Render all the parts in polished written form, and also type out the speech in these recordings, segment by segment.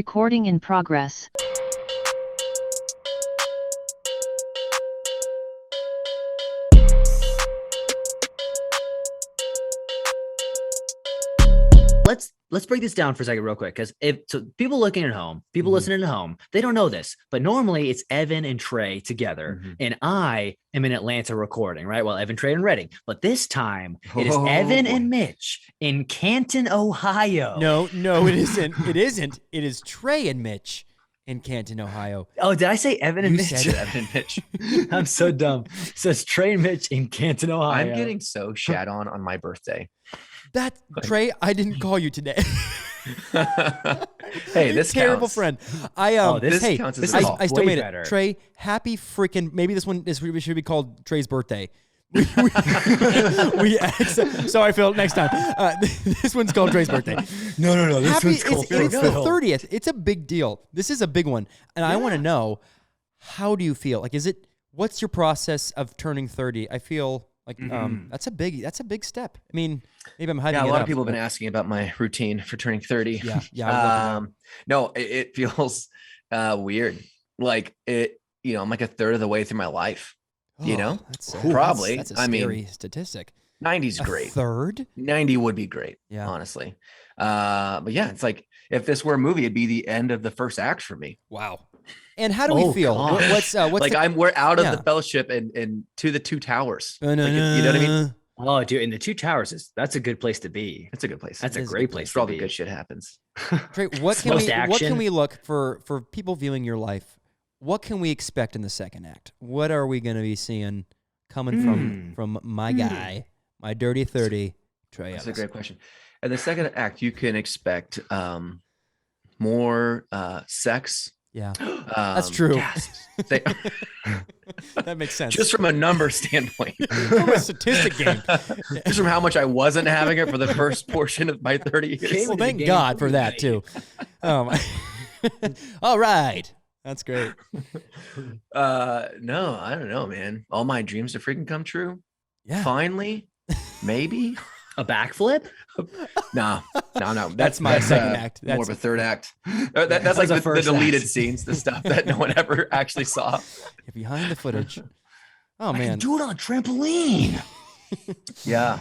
Recording in progress. Let's break this down for a second real quick, because people looking at home, people listening at home, they don't know this, but normally it's Evan and Trey together, and I am in Atlanta recording, right? Well, Evan, Trey, and Reading, but this time it is Evan and Mitch in Canton, Ohio. No, it isn't. It isn't. It is Trey and Mitch in Canton, Ohio. Oh, did I say Evan and You Mitch? said Evan and Mitch. I'm so dumb. So it's Trey and Mitch in Canton, Ohio. I'm getting so shat on my birthday. Trey, I didn't call you today. Hey, this terrible counts. friend. This counts as I a still way made it. better. Trey, happy freaking. Maybe this should be called Trey's birthday. Sorry, Phil. Next time. This one's called Trey's birthday. No. This one's It's called the Phil. 30th. It's a big deal. This is a big one, and I want to know, how do you feel? Like, what's your process of turning 30? I feel like that's a big step. I mean, maybe I'm hiding. Yeah, a it lot up, of people have but- been asking about my routine for turning 30. Yeah. No, it feels weird. Like I'm like a third of the way through my life. That's Probably. That's a I mean, scary statistic. 90's A great. third? 90 would be great. Yeah. Honestly. But yeah, it's like if this were a movie, it'd be the end of the first act for me. Wow. And how do we feel? God. What's like we're out of Yeah. the fellowship and to the two towers. No, Like, you know what I mean? Oh, dude, in the Two Towers, that's a good place to be. It's a good place. That's a is a great good place That's where all to the be. good shit happens. Trey, what can Most we action. look for people viewing your life? What can we expect in the second act? What are we going to be seeing coming from my guy, my dirty 30, Trey? That's a great question. And the second act, you can expect more sex. Yeah, that's true. Yes. They- That makes sense. just from a number standpoint, from a statistic game. just from how much I wasn't having it for the first portion of my 30 years. Well, thank God for that too. All right, that's great. No, I don't know, man. All my dreams to freaking come true. Yeah, Finally, maybe. A backflip? No. That's my second act. More That's of a third act. That's like a the first deleted act. scenes, the stuff that no one ever actually saw. behind the footage. Oh I man, can do it on a trampoline. Yeah,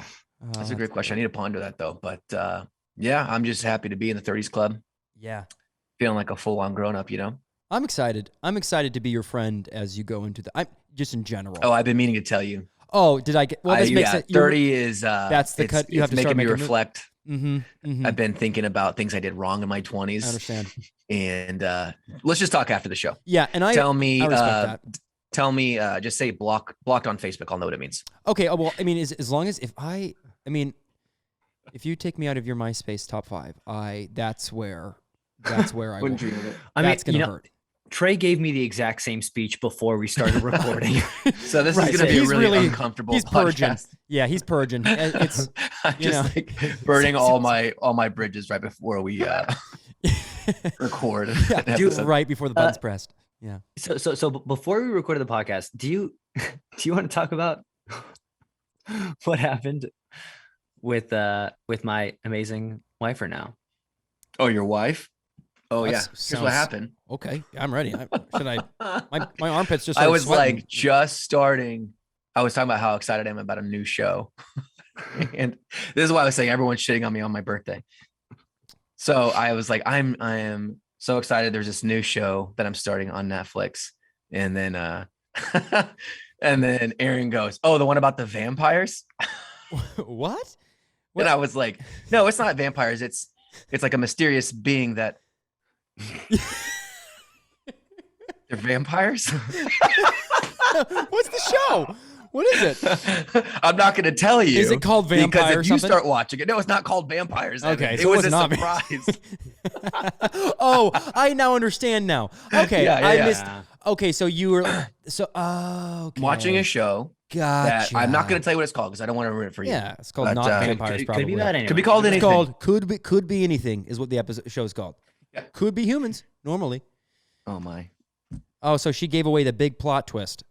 that's a great question. I need to ponder that though. But yeah, I'm just happy to be in the 30s club, Yeah. feeling like a full-on grown-up. I'm excited. I'm excited to be your friend as you go into I'm just in general. Oh, I've been meaning to tell you. Oh, did I get? Well, this makes sense. 30 is that's the cut. You have it's to start making me making reflect. Mm-hmm. I've been thinking about things I did wrong in my 20s. I understand. And let's just talk after the show. Yeah, and Tell me, I respect that. tell me, just say blocked on Facebook. I'll know what it means. Okay. Well, I mean, as long as if you take me out of your MySpace top 5, that's where I will. dream of it. I mean, That's gonna hurt. Trey gave me the exact same speech before we started recording. So this Right, is going to be a he's really, really- uncomfortable He's purging. podcast. Yeah, he's purging. It's I'm you just know. like burning all my bridges right before we record. an episode. right before the button's pressed. Yeah. So before we recorded the podcast, do you want to talk about what happened with my amazing wife now? Oh, your wife? Oh That yeah. Here's sounds- what happened. Okay, I'm ready. Should I? My armpits just. I started was sweating. like just starting. I was talking about how excited I am about a new show. And this is why I was saying everyone's shitting on me on my birthday. So I was like, I am so excited. There's this new show that I'm starting on Netflix. And then and then Aaron goes, "Oh, the one about the vampires?" What? And I was like, "No, it's not vampires. It's like a mysterious being that they're vampires." What's the show? What is it? I'm not going to tell you. Is it called Vampire Because or if you something? start watching it, no, it's not called Vampires. Evan. Okay, it so was it's a not surprise. Oh, I now understand now. Okay, Yeah, I yeah. missed. Okay, so you were okay. Watching a show Gotcha. that I'm not going to tell you what it's called because I don't want to ruin it for you. Yeah, it's called But, Not Vampires. Could be Probably. about anyone. Could be called It's anything. called could be anything is what the episode show is called. Yeah. Could be humans normally. Oh my. Oh, so she gave away the big plot twist.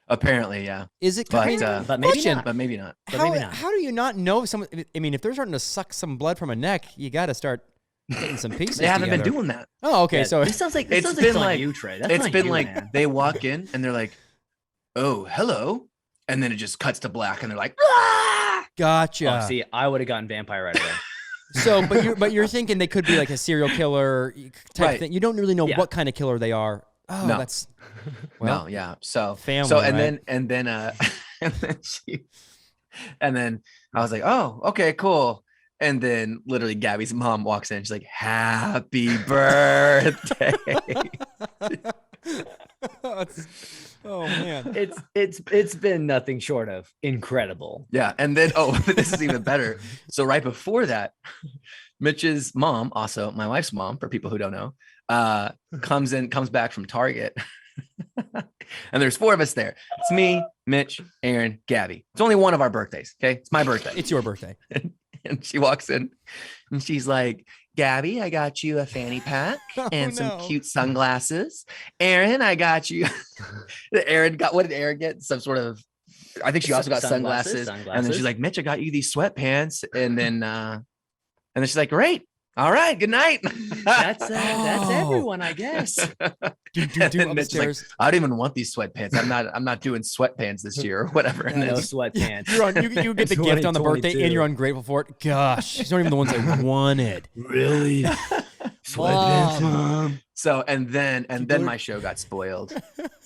Apparently, yeah. Is it? But, but maybe question. not. But maybe not. But How, maybe not. how do you not know someone? I mean, if they're starting to suck some blood from a neck, you got to start. Getting some pieces They haven't together. been doing that. Oh, okay. Yeah, so this sounds like It's sounds been like like- you, Trey. That's It's not been you, like man. they walk in and they're like, "Oh, hello," and then it just cuts to black, and they're like, "Ah!" gotcha. Oh, see, I would have gotten vampire right away. So, but you're thinking they could be like a serial killer type Right. thing. You don't really know Yeah. what kind of killer they are. Oh, No. that's well, No, yeah. So family, So and right? then and then I was like, "Oh, okay, cool." And then literally Gabby's mom walks in. She's like, "Happy birthday." Oh man. It's been nothing short of incredible. Yeah. And then, this is even better. So right before that, Mitch's mom, also my wife's mom, for people who don't know, comes back from Target. And there's 4 of us there. It's me, Mitch, Aaron, Gabby. It's only one of our birthdays. Okay. It's my birthday. It's your birthday. And she walks in and she's like, "Gabby, I got you a fanny pack and some cute sunglasses. Aaron, I got you." What did Aaron get? Some sort of, I think she also got sunglasses. And then she's like, "Mitch, I got you these sweatpants." And then she's like, "Great. All right. Good night." That's everyone, I guess. Do And then up the Mitch is like, stairs. "I don't even want these sweatpants. I'm not doing sweatpants this year," or whatever. And No then sweatpants. You get the gift on the birthday 2022. and you're ungrateful for it. Gosh, these aren't even the ones I wanted. Really? Sweatpants, Mom. So and then People are- my show got spoiled.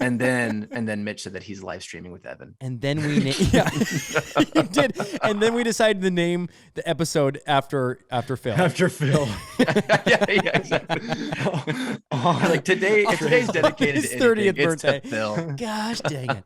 And then Mitch said that he's live streaming with Evan. And then we yeah, you did. And then we decided to name the episode after Phil. After Phil. yeah, exactly. Like if today's dedicated His to 30th anything, it's to birthday. Phil. Gosh dang it.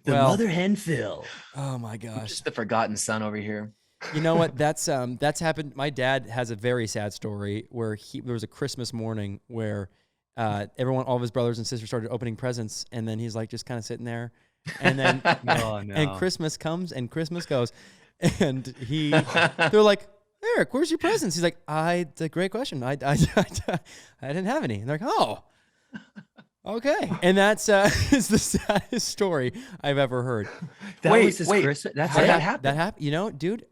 The Well- mother hen Phil. Oh my gosh. Just the forgotten son over here. You know what? That's happened. My dad has a very sad story where there was a Christmas morning where all of his brothers and sisters started opening presents, and then he's like just kind of sitting there, and then Oh, no. and Christmas comes and Christmas goes, and they're like, "Eric, where's your presents?" He's like, "It's a great question. I didn't have any." And they're like, "Oh, okay." And that's is the saddest story I've ever heard. Wait, Christmas. That's how did it? that happen? That happened. You know, dude,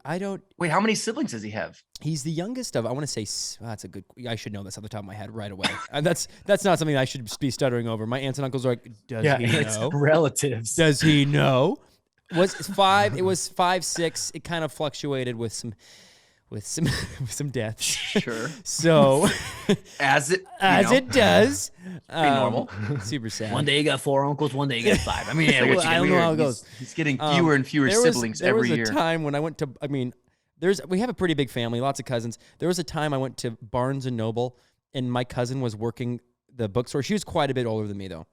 Wait, how many siblings does he have? He's the youngest of, I want to say, that's a good, I should know this off the top of my head right away. That's not something I should be stuttering over. My aunts and uncles are like, does he it's know? relatives. Does he know? It was 5, 6. It kind of fluctuated with some deaths. Sure. So As it does. normal. Super sad. One day you got 4 uncles, one day you got 5. I mean, yeah, Well, what you I gonna don't do? know how it goes. He's getting fewer and fewer siblings every year. There was a time when I went to, we have a pretty big family, lots of cousins. There was a time I went to Barnes & Noble, and my cousin was working the bookstore. She was quite a bit older than me, though.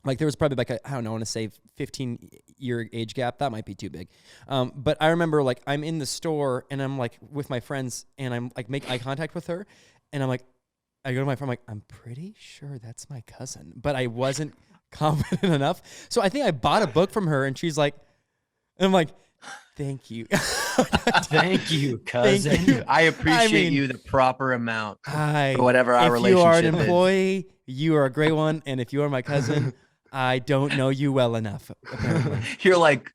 Like, there was probably like I want to say 15-year age gap. That might be too big. But I remember, like, I'm in the store, and I'm, like, with my friends, and I'm, like, make eye contact with her, and I'm, like, I go to my friend, I'm like, "I'm pretty sure that's my cousin." But I wasn't confident enough. So I think I bought a book from her, and she's like, and I'm like, "Thank you." Thank you, cousin. Thank you. I appreciate mean, you the proper amount Hi. for whatever our If relationship you are an is. employee, you are a great one. And if you are my cousin, I don't know you well enough, apparently. You're like,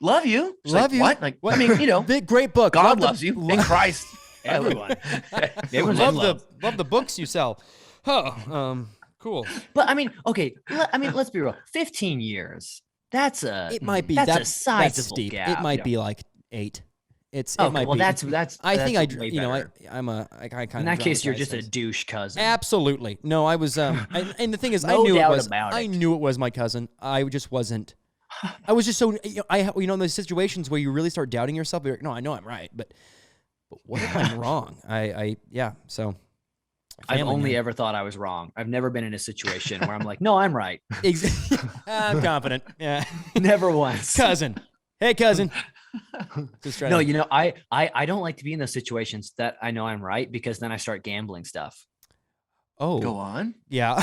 "Love you." She's Love like, you. "What?" Like, I mean, you know, Big, great book. God Love the- loves you in lo- Christ. Everyone. Everyone's in Love love. the books you sell. Oh, cool. But I mean, okay. Let's be real. 15 years. That's a. It might be That's a that's sizable steep. gap. It might be like 8. It Okay, might well, be. that's. I think that's way better. I kind of. In that case, you're just a douche cousin. Absolutely. No, I was and the thing is, I No knew it doubt was about I it. knew it was my cousin. I just wasn't. I was just so in those situations where you really start doubting yourself. You're like, "No, I know I'm right, but what if I'm wrong?" So I've family, only man. ever thought I was wrong. I've never been in a situation where I'm like, no, I'm right. I'm confident. Yeah. Never once. Cousin. Hey, cousin. Just trying No, to- you know, I don't like to be in those situations that I know I'm right, because then I start gambling stuff. Oh, Go on. yeah.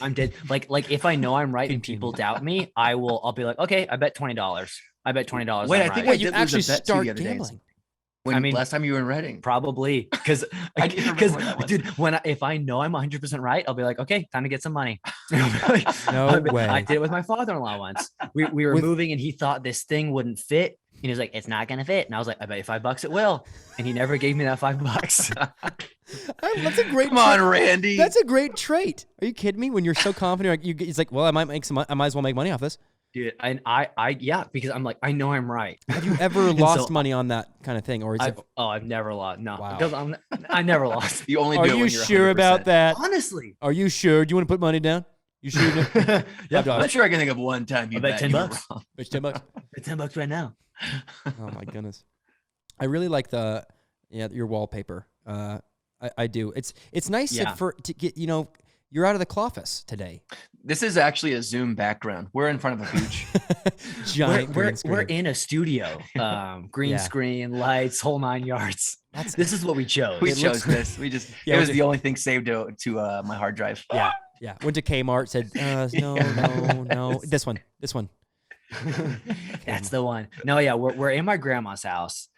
I'm dead. Like if I know I'm right and people doubt me, I'll be like, okay, I bet $20. I bet $20. Wait, I'm I think right. Wait, you did lose a actually bet too the start other day. gambling. When I mean- last time you were in Reading. Probably because I can't remember what that was. dude, if I know I'm 100% right, I'll be like, okay, time to get some money. No way. I did it with my father-in-law once. We were With- moving and he thought this thing wouldn't fit. he was like, it's not gonna fit. And I was like, I bet you $5 it will. And he never gave me that $5. That's a great. Come on, Randy. That's a great trait. Are you kidding me? When you're so confident, like it's like, well, I might as well make money off this. Dude, and I yeah, because I'm like, I know I'm right. Have you ever lost money on that kind of thing, or is I've never lost. No, wow. because I never lost. You only Are do it you when you're sure 100%. about that? Honestly, Are you sure? Do you want to put money down? You sure? Yeah, I'm sure I can think of one time you bet bet $10. you were wrong. It's $10. it's $10 right now. Oh my goodness. I really like your wallpaper. I do. It's nice to get, you're out of the office today. This is actually a Zoom background. We're in front of a beach. Giant green screen. We're in a studio. Green screen, lights, whole 9 yards. This is what we chose. We chose this. We just it was the only thing saved to my hard drive. Yeah. Went to Kmart, said, no. This one. That's the one. No, yeah, we're in my grandma's house,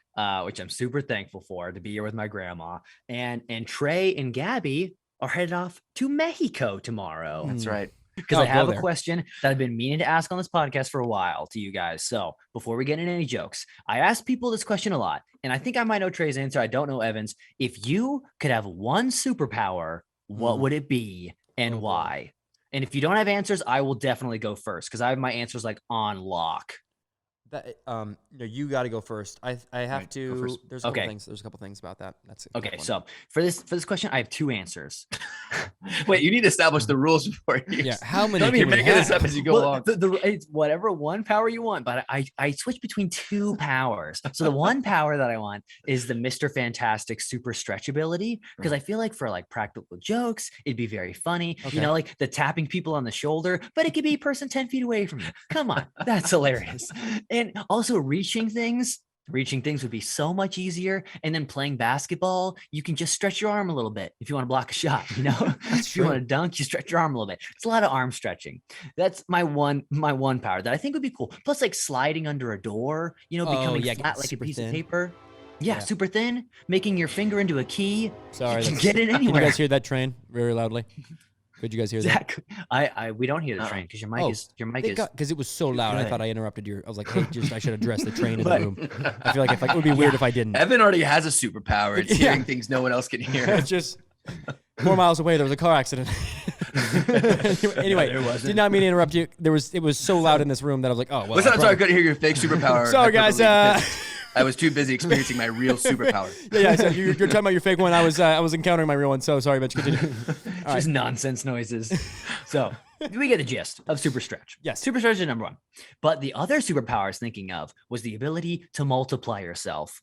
which I'm super thankful for, to be here with my grandma. And Trey and Gabby are headed off to Mexico tomorrow. That's right. Because I have a question that I've been meaning to ask on this podcast for a while to you guys. So before we get into any jokes, I ask people this question a lot, and I think I might know Trey's answer. I don't know Evan's. If you could have one superpower, what would it be and why? And if you don't have answers, I will definitely go first because I have my answers like on lock. You got to go first. I have to. First. There's a couple things. There's a couple things about that. That's okay. So for this question, I have 2 answers. Wait, you need to establish the rules before you. Yeah. How many? Don't be making this up as you go along. It's whatever one power you want, but I switch between 2 powers. So the one power that I want is the Mr. Fantastic super stretch ability because I feel like for like practical jokes, it'd be very funny. Okay. Like the tapping people on the shoulder, but it could be a person 10 feet away from you. Come on, that's hilarious. And also reaching things would be so much easier. And then playing basketball, you can just stretch your arm a little bit if you want to block a shot, if you want to dunk, you stretch your arm a little bit. It's a lot of arm stretching. That's my one power that I think would be cool. Plus like sliding under a door, becoming flat like a piece of paper. Yeah, super thin, making your finger into a key. Sorry. You can get it anywhere. Can you guys hear that train very loudly? Could you guys hear that? We don't hear the train because your mic is because it was so loud. Good. I thought I interrupted I was like, hey, I should address the train in the room. I feel like it would be weird if I didn't. Evan already has a superpower. It's hearing things no one else can hear. It's just 4 miles away. There was a car accident. Anyway, did not mean to interrupt you. It was so loud in this room that I was like, oh well. I'm sorry, I couldn't hear your fake superpower. Sorry, guys. I was too busy experiencing my real superpower. Yeah. So you're talking about your fake one. I was encountering my real one. So sorry, Mitch. Continue. Just nonsense noises. So we get a gist of super stretch. Yes, super stretch is number 1. But the other superpower I was thinking of was the ability to multiply yourself.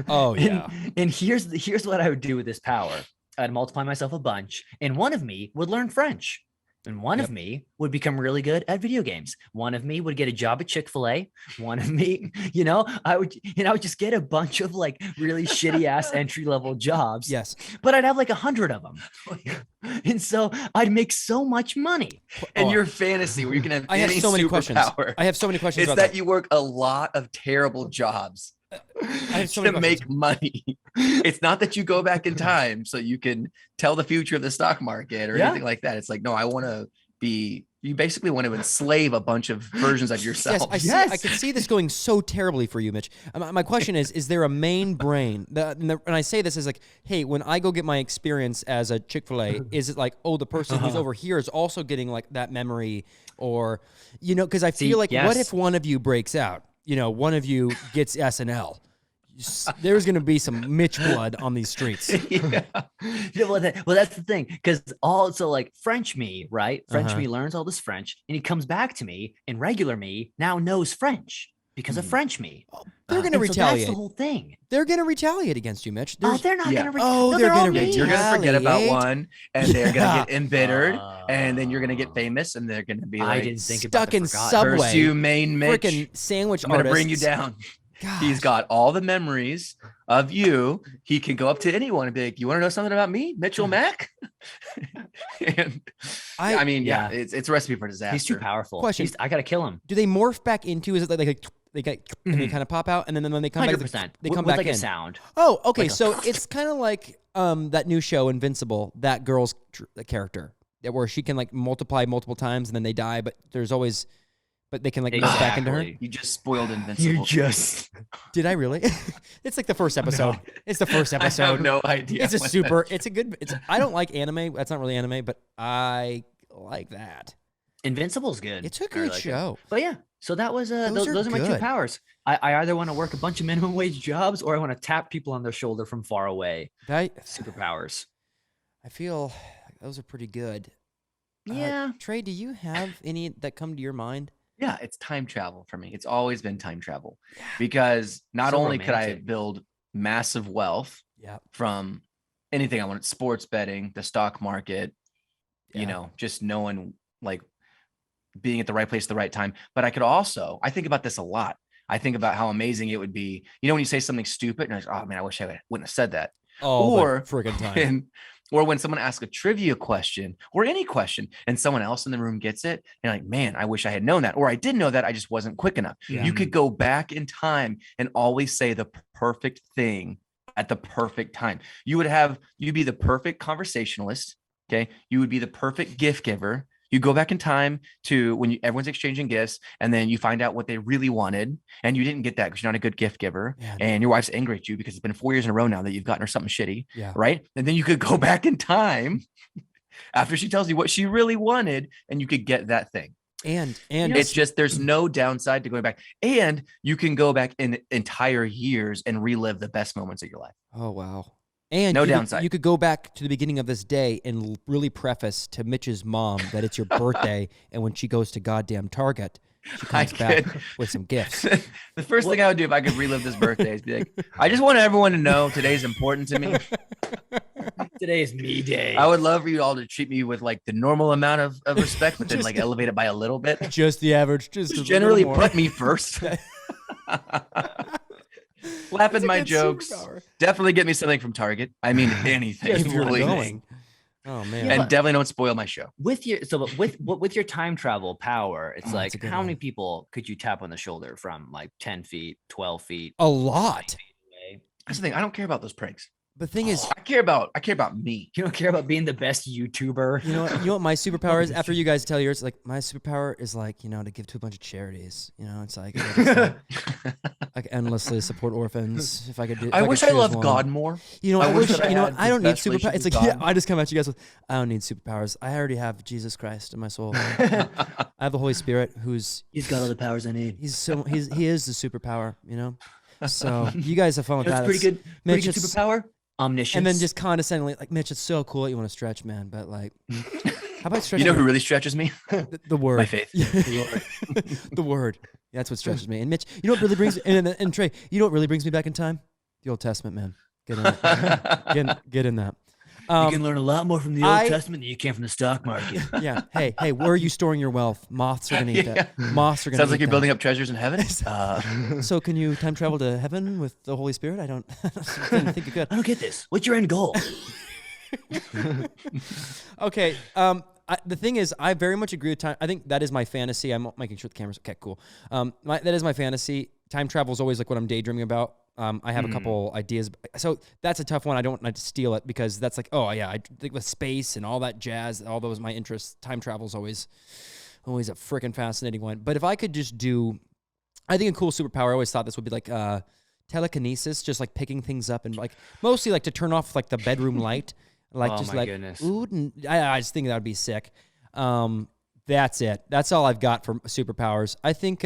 Oh yeah. And here's what I would do with this power. I'd multiply myself a bunch, and one of me would learn French. And one of me would become really good at video games. One of me would get a job at Chick-fil-A. One of me, I would just get a bunch of like really shitty ass entry-level jobs. Yes. But I'd have like 100 of them. And so I'd make so much money. And your fantasy where you can have I have so many questions. I have so many questions. It's that you work a lot of terrible jobs. I have so to make money. It's not that you go back in time so you can tell the future of the stock market or anything like that. It's like, no, I want to be. You basically want to enslave a bunch of versions of yourself. Yes, I can see this going so terribly for you, Mitch. My question is there a main brain? And I say this as like, hey, when I go get my experience as a Chick-fil-A, is it like, oh, the person who's over here is also getting like that memory, or because I feel like, what if one of you breaks out? One of you gets SNL. There's going to be some Mitch blood on these streets. Well, that's the thing. Because also like French me, right? French me learns all this French and he comes back to me, and regular me now knows French because of French me. They're going to retaliate. That's the whole thing. They're going to retaliate against you, Mitch. They're not going to retaliate. Oh, they're going to retaliate. You're going to forget about one, and they're going to get embittered, and then you're going to get famous, and they're going to be like, I didn't think stuck about the in forgotten. Subway. First you main Mitch. Freaking sandwich I'm going to artists. bring you down. Gosh. He's got all the memories of you. He can go up to anyone and be like, you want to know something about me, Mitchell Mack? And I mean, it's a recipe for disaster. He's too powerful. Question. I got to kill him. Do they morph back into, is it like they get and they kind of pop out, and then when they come 100%. back, they come with back like in. a sound. Oh, okay. Like so it's kind of like that new show Invincible, that girl's character, where she can like multiply multiple times and then they die, but there's always but they can like melt back into her. You just spoiled Invincible. Did I really? It's like the first episode. No. It's the first episode. I have no idea. I don't like anime. That's not really anime, but I like that. Invincible's good. It's a good show. But yeah, so that was those are my 2 powers. I either want to work a bunch of minimum wage jobs or I want to tap people on their shoulder from far away. Superpowers. I feel those are pretty good. Yeah. Trey, do you have any that come to your mind? Yeah, it's time travel for me. It's always been time travel because not only could I build massive wealth from anything I wanted, sports betting, the stock market, just knowing like being at the right place at the right time. But I could also, I think about this a lot. I think about how amazing it would be. When you say something stupid and I was, oh man, I wish I wouldn't have said that. Or friggin' time. Or when someone asks a trivia question or any question and someone else in the room gets it, and like, man, I wish I had known that. Or I did know that, I just wasn't quick enough. Yeah. You could go back in time and always say the perfect thing at the perfect time. You'd be the perfect conversationalist. Okay. You would be the perfect gift giver. You go back in time to when everyone's exchanging gifts and then you find out what they really wanted and you didn't get that because you're not a good gift giver and your wife's angry at you because it's been 4 years in a row now that you've gotten her something shitty, right? And then you could go back in time after she tells you what she really wanted and you could get that thing. And it's just, there's no downside to going back, and you can go back in entire years and relive the best moments of your life. Oh, wow. And no downside. You could go back to the beginning of this day and really preface to Mitch's mom that it's your birthday, and when she goes to goddamn Target, she comes back with some gifts. The first thing I would do if I could relive this birthday is be like, I just want everyone to know today's important to me. Today is me day. I would love for you all to treat me with like the normal amount of respect, but then like elevate it by a little bit. Just the average. Just generally put me first. Laugh at my jokes. Superpower. Definitely get me something from Target. I mean, anything. If you're going. Oh man! And definitely don't spoil my show. With your time travel power, it's like how many people could you tap on the shoulder from like 10 feet, 12 feet? A lot. That's the thing. I don't care about those pranks. The thing is, I care about me. You don't care about being the best YouTuber. You know what my superpower is? After you guys tell yours, like my superpower is like, to give to a bunch of charities. It's like I could endlessly support orphans. If I could do, I wish I loved God more. I don't need superpowers. It's like I just come at you guys with, I don't need superpowers. I already have Jesus Christ in my soul. I have the Holy Spirit, he's got all the powers I need. He is the superpower. So you guys have fun with that. Pretty good superpower. Omniscience. And then just condescendingly, like, Mitch, it's so cool that you want to stretch, man, but like, how about stretching? Who really stretches me? The word. My faith. The word. Yeah, that's what stretches me. And Mitch, you know what really brings and Trey, you know what really brings me back in time? The Old Testament, man. Get in it. Get in that. You can learn a lot more from the Old Testament than you can from the stock market. Yeah. Hey, where are you storing your wealth? Moths are going to eat that. Moths are going to Sounds like you're building up treasures in heaven. So can you time travel to heaven with the Holy Spirit? I didn't think you could. I don't get this. What's your end goal? Okay. The thing is, I very much agree with time. I think that is my fantasy. I'm making sure the camera's okay. Cool. That is my fantasy. Time travel is always like what I'm daydreaming about. I have a couple ideas. So that's a tough one. I don't want to steal it because that's like, oh yeah, I think with space and all that jazz, all those my interests. Time travel is always a freaking fascinating one. But if I could just do, I think a cool superpower. I always thought this would be like telekinesis, just like picking things up and like mostly like to turn off like the bedroom light, like goodness. Ooh, I just think that would be sick. That's it. That's all I've got for superpowers. I think.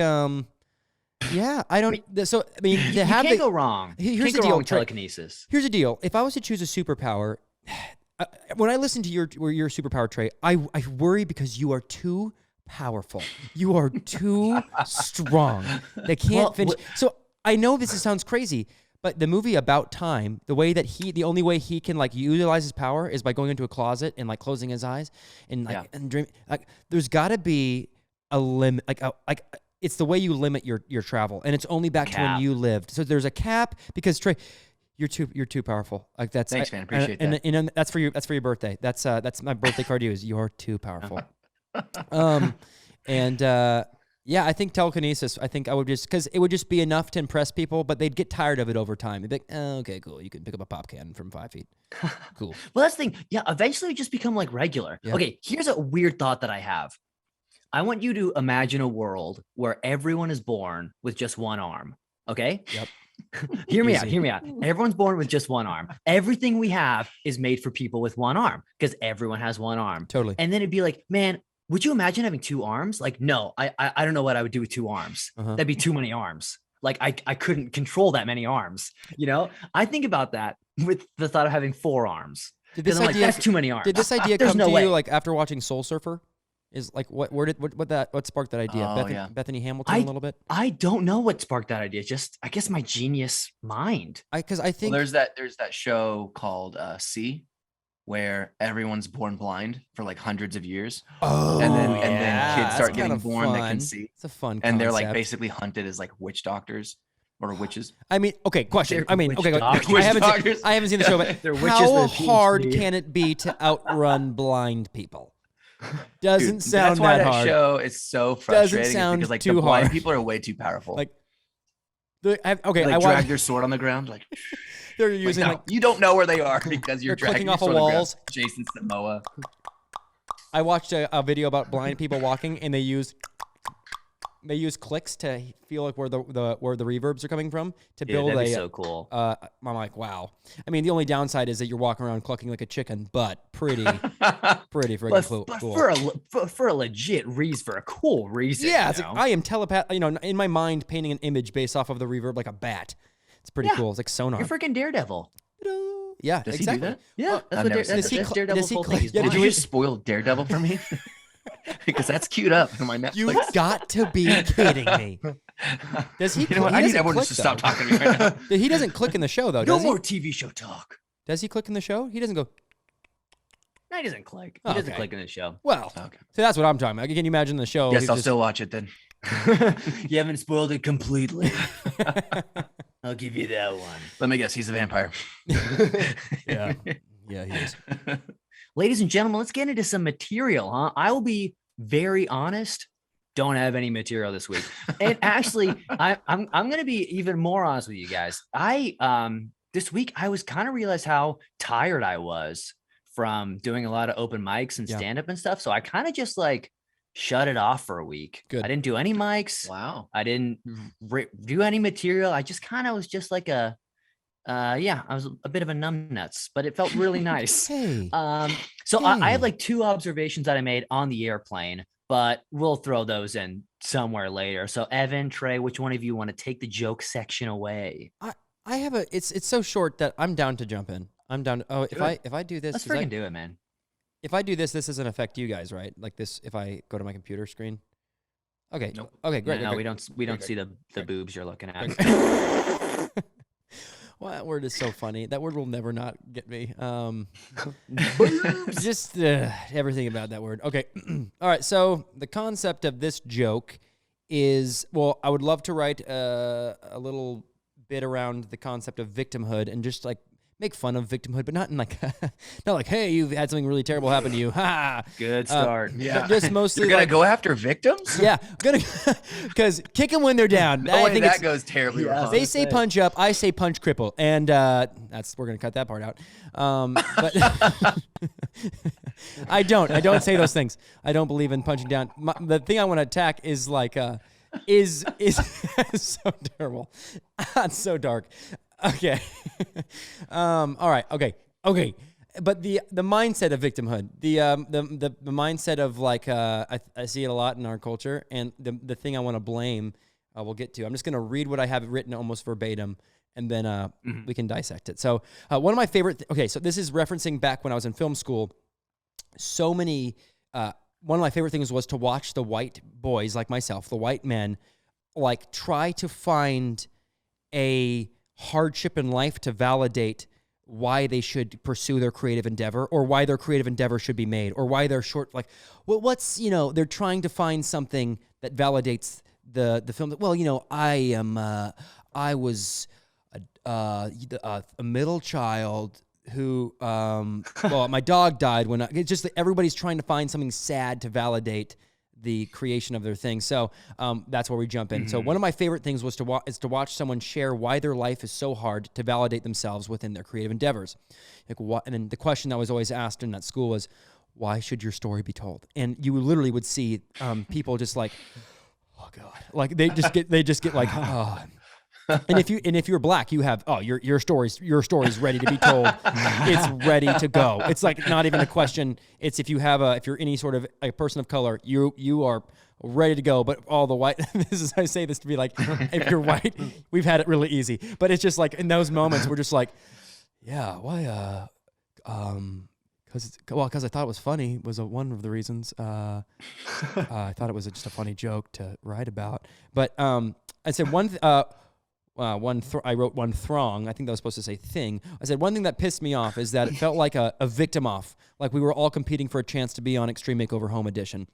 Yeah, I don't. So I mean, you can't go wrong. Here's the deal with telekinesis. Here's the deal. If I was to choose a superpower, when I listen to your superpower, Trey, I worry because you are too powerful. You are too strong. They can't finish. So I know this sounds crazy, but the movie About Time, the only way he can like utilize his power is by going into a closet and like closing his eyes and like and dream. Like there's got to be a limit. It's the way you limit your travel, and it's only back to when you lived. So there's a cap because Trey, you're too powerful. Like that's thanks, man. Appreciate that. And that's for your birthday. That's my birthday card to you. Is you're too powerful. Yeah, I think telekinesis. I think I would because it would just be enough to impress people, but they'd get tired of it over time. They'd be like, oh, okay, cool. You can pick up a pop can from 5 feet. Cool. Well, that's the thing. Yeah, eventually it just become like regular. Yeah. Okay, here's a weird thought that I have. I want you to imagine a world where everyone is born with just one arm. Okay. Yep. Hear me Easy. out. Hear me out. Everyone's born with just one arm. Everything we have is made for people with one arm because everyone has one arm. Totally. And then it'd be like, man, would you imagine having two arms? Like, no, I don't know what I would do with two arms. That'd be too many arms. Like I couldn't control that many arms. You know, I think about that with the thought of having four arms. Did this I'm idea, like, that's too many arms. Did this idea There's come no to way. you like after watching Soul Surfer? Is like what sparked that idea? Oh, Bethany Hamilton a little bit. I don't know what sparked that idea. Just I guess my genius mind. Because I think Well, there's that show called See, where everyone's born blind for like hundreds of years. and then kids start getting born that can see. It's a fun And they're like concept. basically hunted as like witch doctors or witches. I mean, okay, question. They're I mean, witch okay, doctors. I haven't seen the show, but They're witches how with a hard PhD. can it be to outrun blind people? Doesn't Dude, sound that's why that that hard. show is so frustrating. is sound because like too the blind hard. people are way too powerful. Like, They I drag watched. their sword on the ground. Like They're like, using no, like you don't know where they are because you're they're clicking dragging your off of sword on the ground. walls. Jason Momoa. I watched a video about blind people walking, and they use clicks to feel like where the reverbs are coming from to Dude, build that'd be a. so cool. I'm like, wow. I mean, the only downside is that you're walking around clucking like a chicken, but pretty freaking But cool. for a legit reason, for a cool reason. Yeah, you it's like, know? I am telepath. You know, in my mind, painting an image based off of the reverb like a bat. It's pretty Yeah. cool. It's like sonar. You're freaking Daredevil. Yeah, Does exactly. he do that? Yeah, I've that's what never seen that's it. Does he Daredevil's whole click- thing. is yeah, Did blind. you just spoil Daredevil for me? Because that's queued up in my Netflix. You got to be kidding me. Does he? You know what? He I need doesn't everyone click, to stop though. talking to me right now. He doesn't click in the show though. No Does more he? TV show talk. Does he click in the show? He doesn't go. No, he doesn't click. He Oh, doesn't okay. click in the show. Well, Okay. so that's what I'm talking about. Can you imagine the show? Yes, he's I'll just- still watch it then. You haven't spoiled it completely. I'll give you that one. Let me guess, he's a vampire. Yeah, yeah, he is. Ladies and gentlemen, let's get into some material, huh? I will be very honest. Don't have any material this week. And actually, I'm going to be even more honest with you guys. This week I was kind of realized how tired I was from doing a lot of open mics and Yeah. stand up and stuff. So I kind of just like shut it off for a week. Good. I didn't do any mics. Wow. I didn't do any material. I just kind of was just like I was a bit of a numbnuts, but it felt really nice. Hey, So I have Hey. like two observations that I made on the airplane, but we'll throw those in somewhere later. So Evan, Trey, which one of you want to take the joke section away? I have a. It's so short that I'm down to jump in. I'm down. Oh, if I do this, Let's does that- freaking do it, man. if I do this, this doesn't affect you guys, right? Like this, if I go to my computer screen. Okay. Nope. Okay. Great. No, great, we don't great. see the boobs you're looking at. Well, that word is so funny. That word will never not get me. Just everything about that word. Okay. All right. So the concept of this joke is, well, I would love to write a little bit around the concept of victimhood and just like make fun of victimhood, but not in like, not like, hey, you've had something really terrible happen to you. Ha! Good start. But just mostly You're gonna like, go after victims? yeah, because kick them when they're down. No I way think that it's, goes terribly Yeah. wrong. they say punch up, I say punch cripple, and we're gonna cut that part out. But I don't say those things. I don't believe in punching down. The thing I want to attack is like is so terrible. It's so dark. Okay. All right. Okay. But the mindset of victimhood, the mindset of like I see it a lot in our culture, and the thing I want to blame, we'll get to. I'm just gonna read what I have written almost verbatim, and then we can dissect it. So one of my favorite. So this is referencing back when I was in film school. So many. One of my favorite things was to watch the white boys like myself, the white men, like try to find a hardship in life to validate why they should pursue their creative endeavor, or why their creative endeavor should be made, or why they're short. Like, what's they're trying to find something that validates the film. Well, I was a middle child who, my dog died when it's just that everybody's trying to find something sad to validate the creation of their thing. So that's where we jump in. So one of my favorite things was to watch someone share why their life is so hard to validate themselves within their creative endeavors. Like, and then the question that was always asked in that school was, why should your story be told? And you literally would see people just like, oh God, like they just get like, oh. And if you're black, you have your story's ready to be told. It's ready to go. It's like not even a question. It's if you're any sort of a person of color, you are ready to go. But all the white, I say this to be like, if you're white, we've had it really easy. But it's just like in those moments, we're just like, yeah, why? Because I thought it was funny was one of the reasons. I thought it was just a funny joke to write about. But I said I wrote one throng. I think that was supposed to say thing. I said one thing that pissed me off is that it felt like a victim off, like we were all competing for a chance to be on Extreme Makeover Home Edition.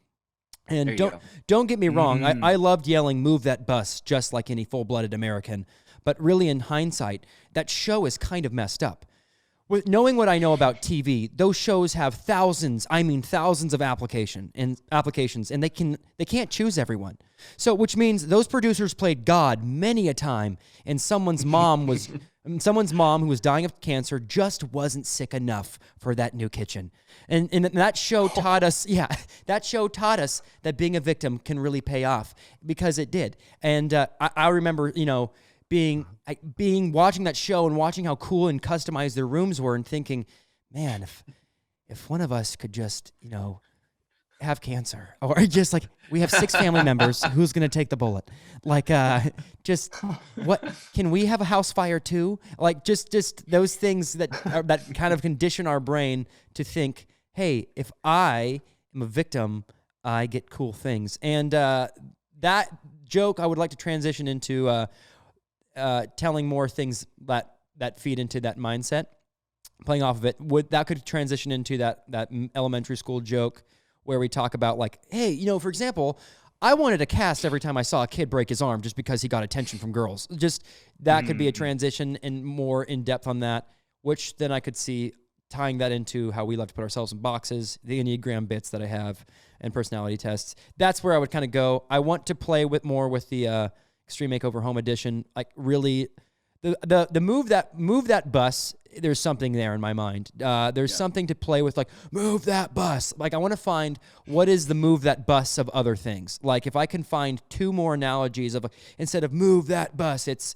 And don't get me wrong. I loved yelling, "Move that bus," just like any full-blooded American. But really, in hindsight, that show is kind of messed up. With knowing what I know about TV, those shows have thousands of applications, and they can't choose everyone. So, which means those producers played God many a time, and someone's mom who was dying of cancer just wasn't sick enough for that new kitchen. And that show taught us, that being a victim can really pay off, because it did. And I remember, watching that show and watching how cool and customized their rooms were, and thinking, man, if one of us could just, have cancer, or just like we have 6 family members, who's going to take the bullet? Like, just what, can we have a house fire too? Like just those things that kind of condition our brain to think, hey, if I am a victim, I get cool things. And that joke, I would like to transition into telling more things that feed into that mindset, playing off of it. That could transition into that elementary school joke where we talk about like, hey, for example, I wanted a cast every time I saw a kid break his arm just because he got attention from girls. Just that could be a transition and more in depth on that, which then I could see tying that into how we love to put ourselves in boxes, the Enneagram bits that I have, and personality tests. That's where I would kind of go. I want to play more with the Extreme Makeover Home Edition, like really, the move that bus. There's something there in my mind. There's something to play with, like move that bus. Like I want to find what is the move that bus of other things. Like if I can find 2 more analogies of instead of move that bus, it's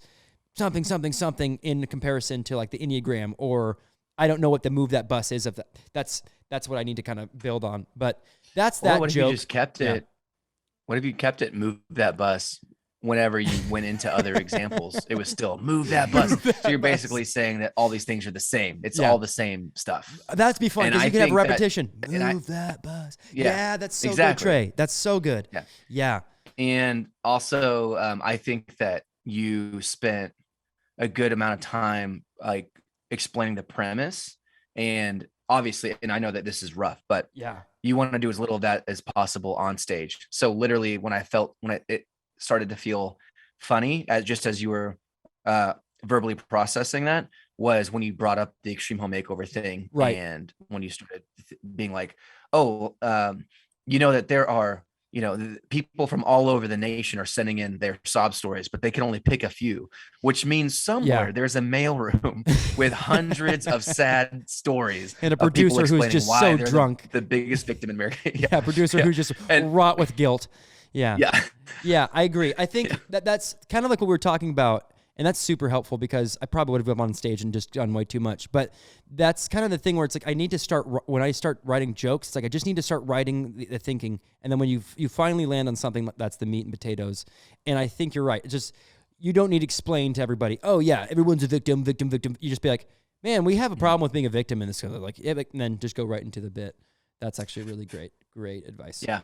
something in comparison to like the Enneagram, or I don't know what the move that bus is of that. That's what I need to kind of build on. But that's that what joke. If you just kept it? What if you kept it? Move that bus. Whenever you went into other examples, it was still move that bus. So you're basically saying that all these things are the same. It's all the same stuff. That'd be fun because you can have repetition. Move that bus. Yeah, that's so good, Trey. That's so good. Yeah. And also, I think that you spent a good amount of time like explaining the premise, and obviously, and I know that this is rough, but you want to do as little of that as possible on stage. So literally, when it started to feel funny, as you were verbally processing that, was when you brought up the Extreme Home Makeover thing, right? And when you started being like, that there are people from all over the nation are sending in their sob stories, but they can only pick a few, which means somewhere there's a mailroom with hundreds of sad stories, and a producer who's just so drunk, the biggest victim in America. Producer who's just wrought with guilt. Yeah, I agree. I think that's kind of like what we were talking about, and that's super helpful because I probably would have been on stage and just done way too much. But that's kind of the thing where it's like I need to start, when I start writing jokes, it's like I just need to start writing the thinking, and then when you finally land on something that's the meat and potatoes. And I think you're right. It's just you don't need to explain to everybody, oh yeah, everyone's a victim. You just be like, man, we have a problem with being a victim in this. Like, and then just go right into the bit. That's actually really great advice. Yeah.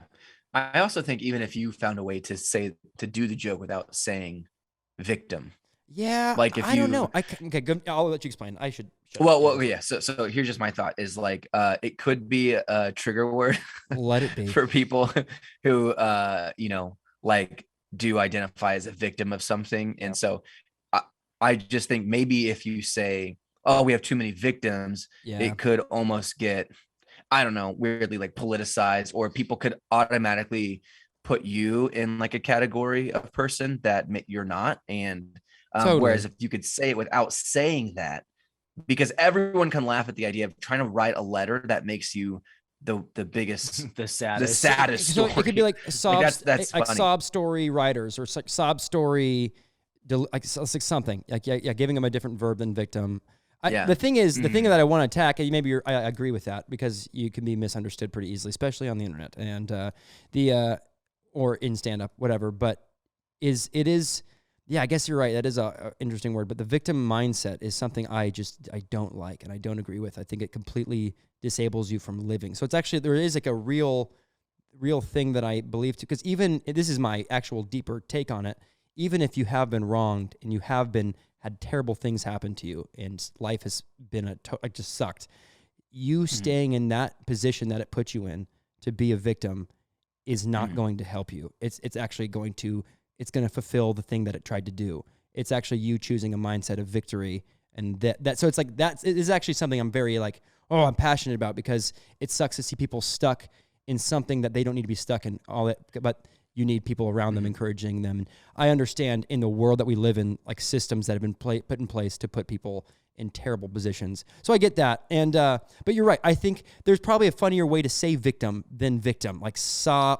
I also think even if you found a way to do the joke without saying victim. Yeah. Like I don't know. Okay, good. I'll let you explain. I should. Well, yeah. So here's just my thought is like, it could be a trigger word. Let it be. For people who, like do identify as a victim of something. And so I just think maybe if you say, oh, we have too many victims, it could almost get, I don't know, weirdly like politicized, or people could automatically put you in like a category of person that you're not. And totally. Whereas if you could say it without saying that, because everyone can laugh at the idea of trying to write a letter that makes you the biggest, The the saddest. saddest So story. it could be like sob, that's like funny. sob story writers, or like sob story, like something like giving them a different verb than victim. The thing is, the thing that I want to attack, and maybe I agree with that, because you can be misunderstood pretty easily, especially on the internet and or in stand up, whatever. But yeah, I guess you're right. That is a interesting word, but the victim mindset is something I don't like and I don't agree with. I think it completely disables you from living. So it's actually, there is like a real thing that I believe to, because even, this is my actual deeper take on it, even if you have been wronged and you have had terrible things happen to you and life has been just sucked, you staying in that position that it puts you in to be a victim is not going to help you. It's actually going to fulfill the thing that it tried to do. It's actually you choosing a mindset of victory, and so it's like it is actually something I'm very like, I'm passionate about, because it sucks to see people stuck in something that they don't need to be stuck in, but you need people around them encouraging them. And I understand in the world that we live in, like systems that have been put in place to put people in terrible positions. So I get that. And but you're right. I think there's probably a funnier way to say victim than victim, like sob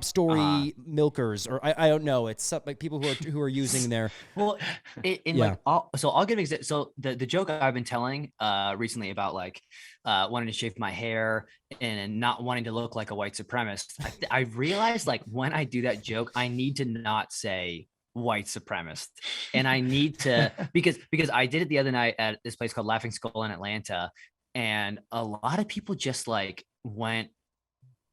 story milkers, or I don't know. It's like people who are using their Well, I'll give an example. So the joke I've been telling recently about like wanting to shave my hair and not wanting to look like a white supremacist, I realized like when I do that joke, I need to not say white supremacist, and I need to because I did it the other night at this place called Laughing Skull in Atlanta, and a lot of people just like went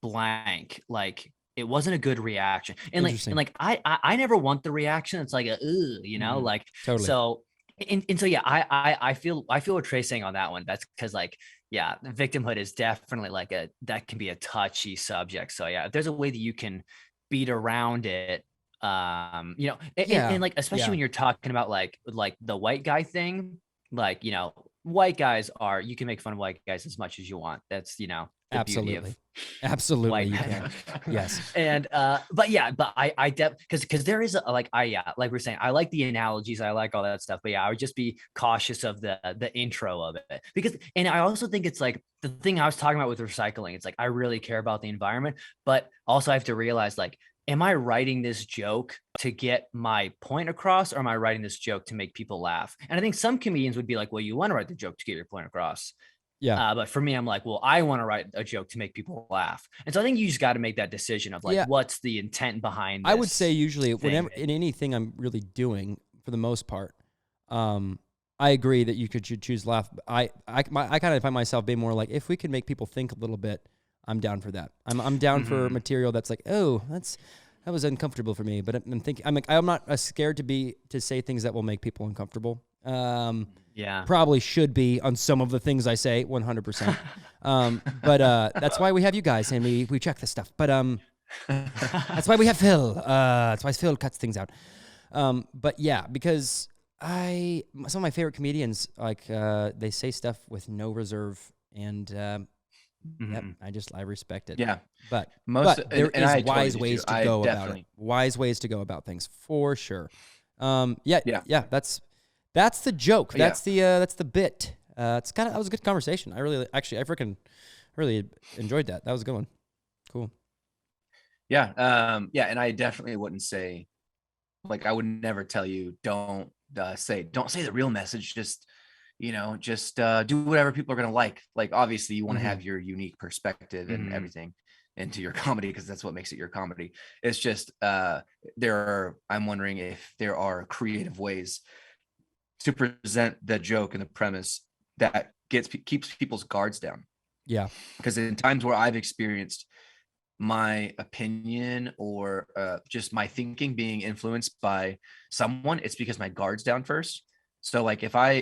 blank, like it wasn't a good reaction, and like I never want the reaction. It's like like totally. So so yeah, I feel what Trey's saying on that one. That's because like victimhood is definitely like that can be a touchy subject. So yeah, if there's a way that you can beat around it, and like especially when you're talking about like the white guy thing, like white guys you can make fun of white guys as much as you want. That's the beauty of absolutely you can. Yes. And but I because there is like we're saying, I like the analogies, I like all that stuff, but I would just be cautious of the intro of it, because, and I also think it's like the thing I was talking about with recycling, it's like I really care about the environment, but also I have to realize, like, am I writing this joke to get my point across, or am I writing this joke to make people laugh? And I think some comedians would be like, well, you want to write the joke to get your point across. Yeah. But for me, I'm like, well, I want to write a joke to make people laugh. And so I think you just got to make that decision of like, what's the intent behind this? I would say usually whenever in anything I'm really doing, for the most part, I agree that you should choose laugh. I kind of find myself being more like, if we can make people think a little bit, I'm down for that. I'm down for material that's like, that was uncomfortable for me, but I'm thinking, I'm not scared to say things that will make people uncomfortable. Probably should be on some of the things I say, 100%. But that's why we have you guys and we check this stuff. But that's why we have Phil. That's why Phil cuts things out. But yeah, because some of my favorite comedians, like they say stuff with no reserve, and I respect it. Yeah. But there is wise ways to go about it. Wise ways to go about things, for sure. That's the joke. That's the bit. That was a good conversation. I freaking really enjoyed that. That was a good one. Cool. Yeah. And I definitely wouldn't say, like, I would never tell you, don't say the real message. Just do whatever people are going to like. Like, obviously you want to have your unique perspective and everything into your comedy, because that's what makes it your comedy. It's just, I'm wondering if there are creative ways to present the joke and the premise that keeps people's guards down. Yeah. Because in times where I've experienced my opinion or just my thinking being influenced by someone, it's because my guard's down first. So like if I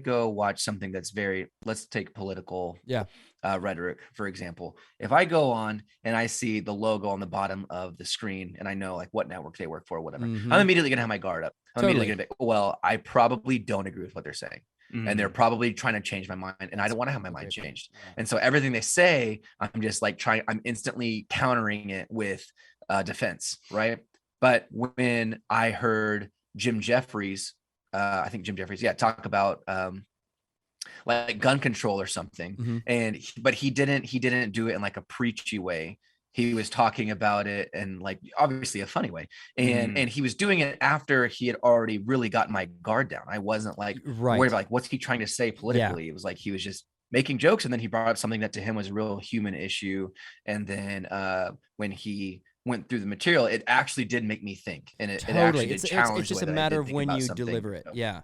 go watch something that's very, let's take political rhetoric, for example. If I go on and I see the logo on the bottom of the screen and I know like what network they work for or whatever, I'm immediately gonna have my guard up. I'm immediately gonna be, well, I probably don't agree with what they're saying. And they're probably trying to change my mind, and I don't want to have my mind changed. And so everything they say, I'm just like I'm instantly countering it with defense, right? But when I heard Jim Jeffries, talk about like gun control or something. Mm-hmm. But he didn't do it in like a preachy way. He was talking about it and like obviously a funny way. And he was doing it after he had already really gotten my guard down. I wasn't like worried about like what's he trying to say politically. It was like he was just making jokes, and then he brought up something that to him was a real human issue. And then when he went through the material, it actually did make me think, and it actually did challenge. It's just a matter of when you deliver it. So. Yeah.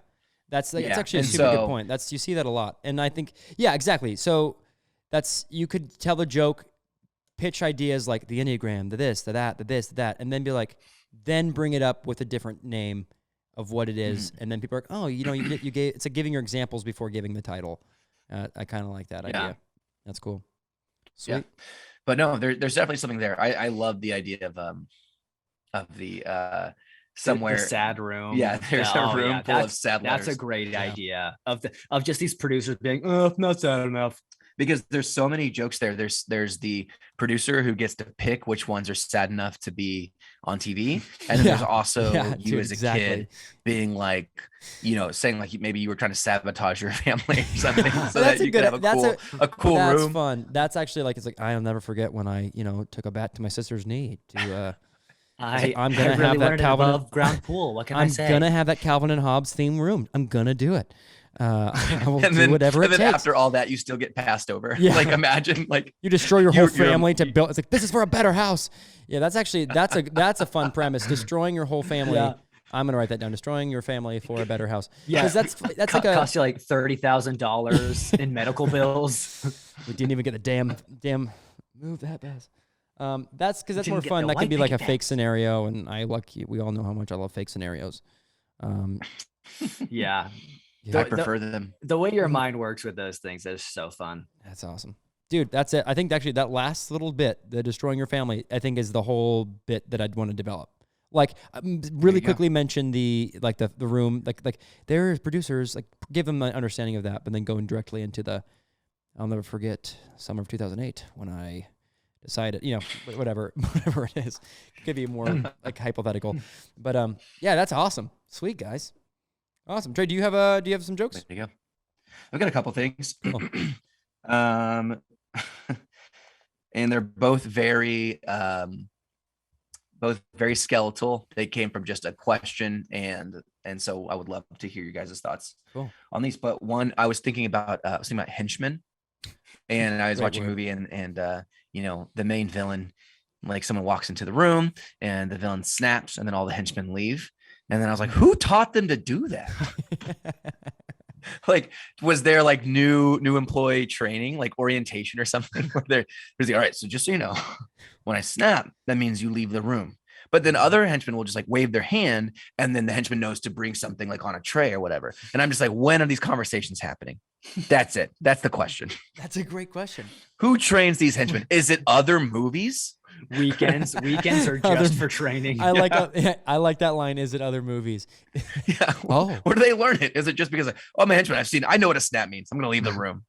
That's like, it's actually a super good point. You see that a lot. And I think, yeah, exactly. So you could tell a joke, pitch ideas like the Enneagram, the this, the that, the this, the that, and then be like, then bring it up with a different name of what it is. And then people are like, oh, you gave, it's like giving your examples before giving the title. I kind of like that idea. That's cool. Sweet. Yeah. But no, there's definitely something there. I love the idea of the somewhere the sad room. Yeah, there's a room full of sad letters. That's a great idea of just these producers being, oh, not sad enough. Because there's so many jokes there. There's the producer who gets to pick which ones are sad enough to be on TV, and then there's also you as a kid being like, saying like maybe you were trying to sabotage your family or something, so that you could have a cool room. That's fun. That's actually like, it's like, I'll never forget when I took a bat to my sister's knee to. I'm gonna have that Calvin above ground pool. What can I say? I'm gonna have that Calvin and Hobbes theme room. I'm gonna do it. I will do whatever it takes. And then after all that, you still get passed over. Yeah. Like imagine like you destroy your whole family to build. It's like, this is for a better house. Yeah, that's a fun premise. Destroying your whole family. Yeah. I'm gonna write that down. Destroying your family for a better house. Yeah, because that's like cost you like $30,000 in medical bills. We didn't even get the damn move that fast. That's because that's more fun. That could be like a fake scenario, and we all know how much I love fake scenarios. Yeah. I prefer them. The way your mind works with those things is so fun. That's awesome. Dude, that's it. I think actually that last little bit, the destroying your family, I think is the whole bit that I'd want to develop. Like, really quickly mention the room, like there's producers, like give them an understanding of that, but then going directly into I'll never forget summer of 2008 when I decided, whatever it is. It could be more like hypothetical. But yeah, that's awesome. Sweet, guys. Awesome. Trey, do you have some jokes? There you go. I've got a couple things. Cool. And they're both very skeletal. They came from just a question, and so I would love to hear you guys' thoughts on these. But one, I was thinking about Henchmen, and I was watching a movie, and the main villain, like someone walks into the room, and the villain snaps, and then all the henchmen leave. And then I was like, who taught them to do that? Like, was there like new employee training, like orientation or something? Where there's like, all right, so just so you know, when I snap, that means you leave the room. But then other henchmen will just like wave their hand, and then the henchman knows to bring something like on a tray or whatever. And I'm just like, when are these conversations happening? That's it. That's the question. That's a great question. Who trains these henchmen? Is it other movies? Weekends are just for training. I like that line. Is it other movies? Yeah. Where do they learn it? Is it just because I'm a henchman? I know what a snap means. I'm going to leave the room.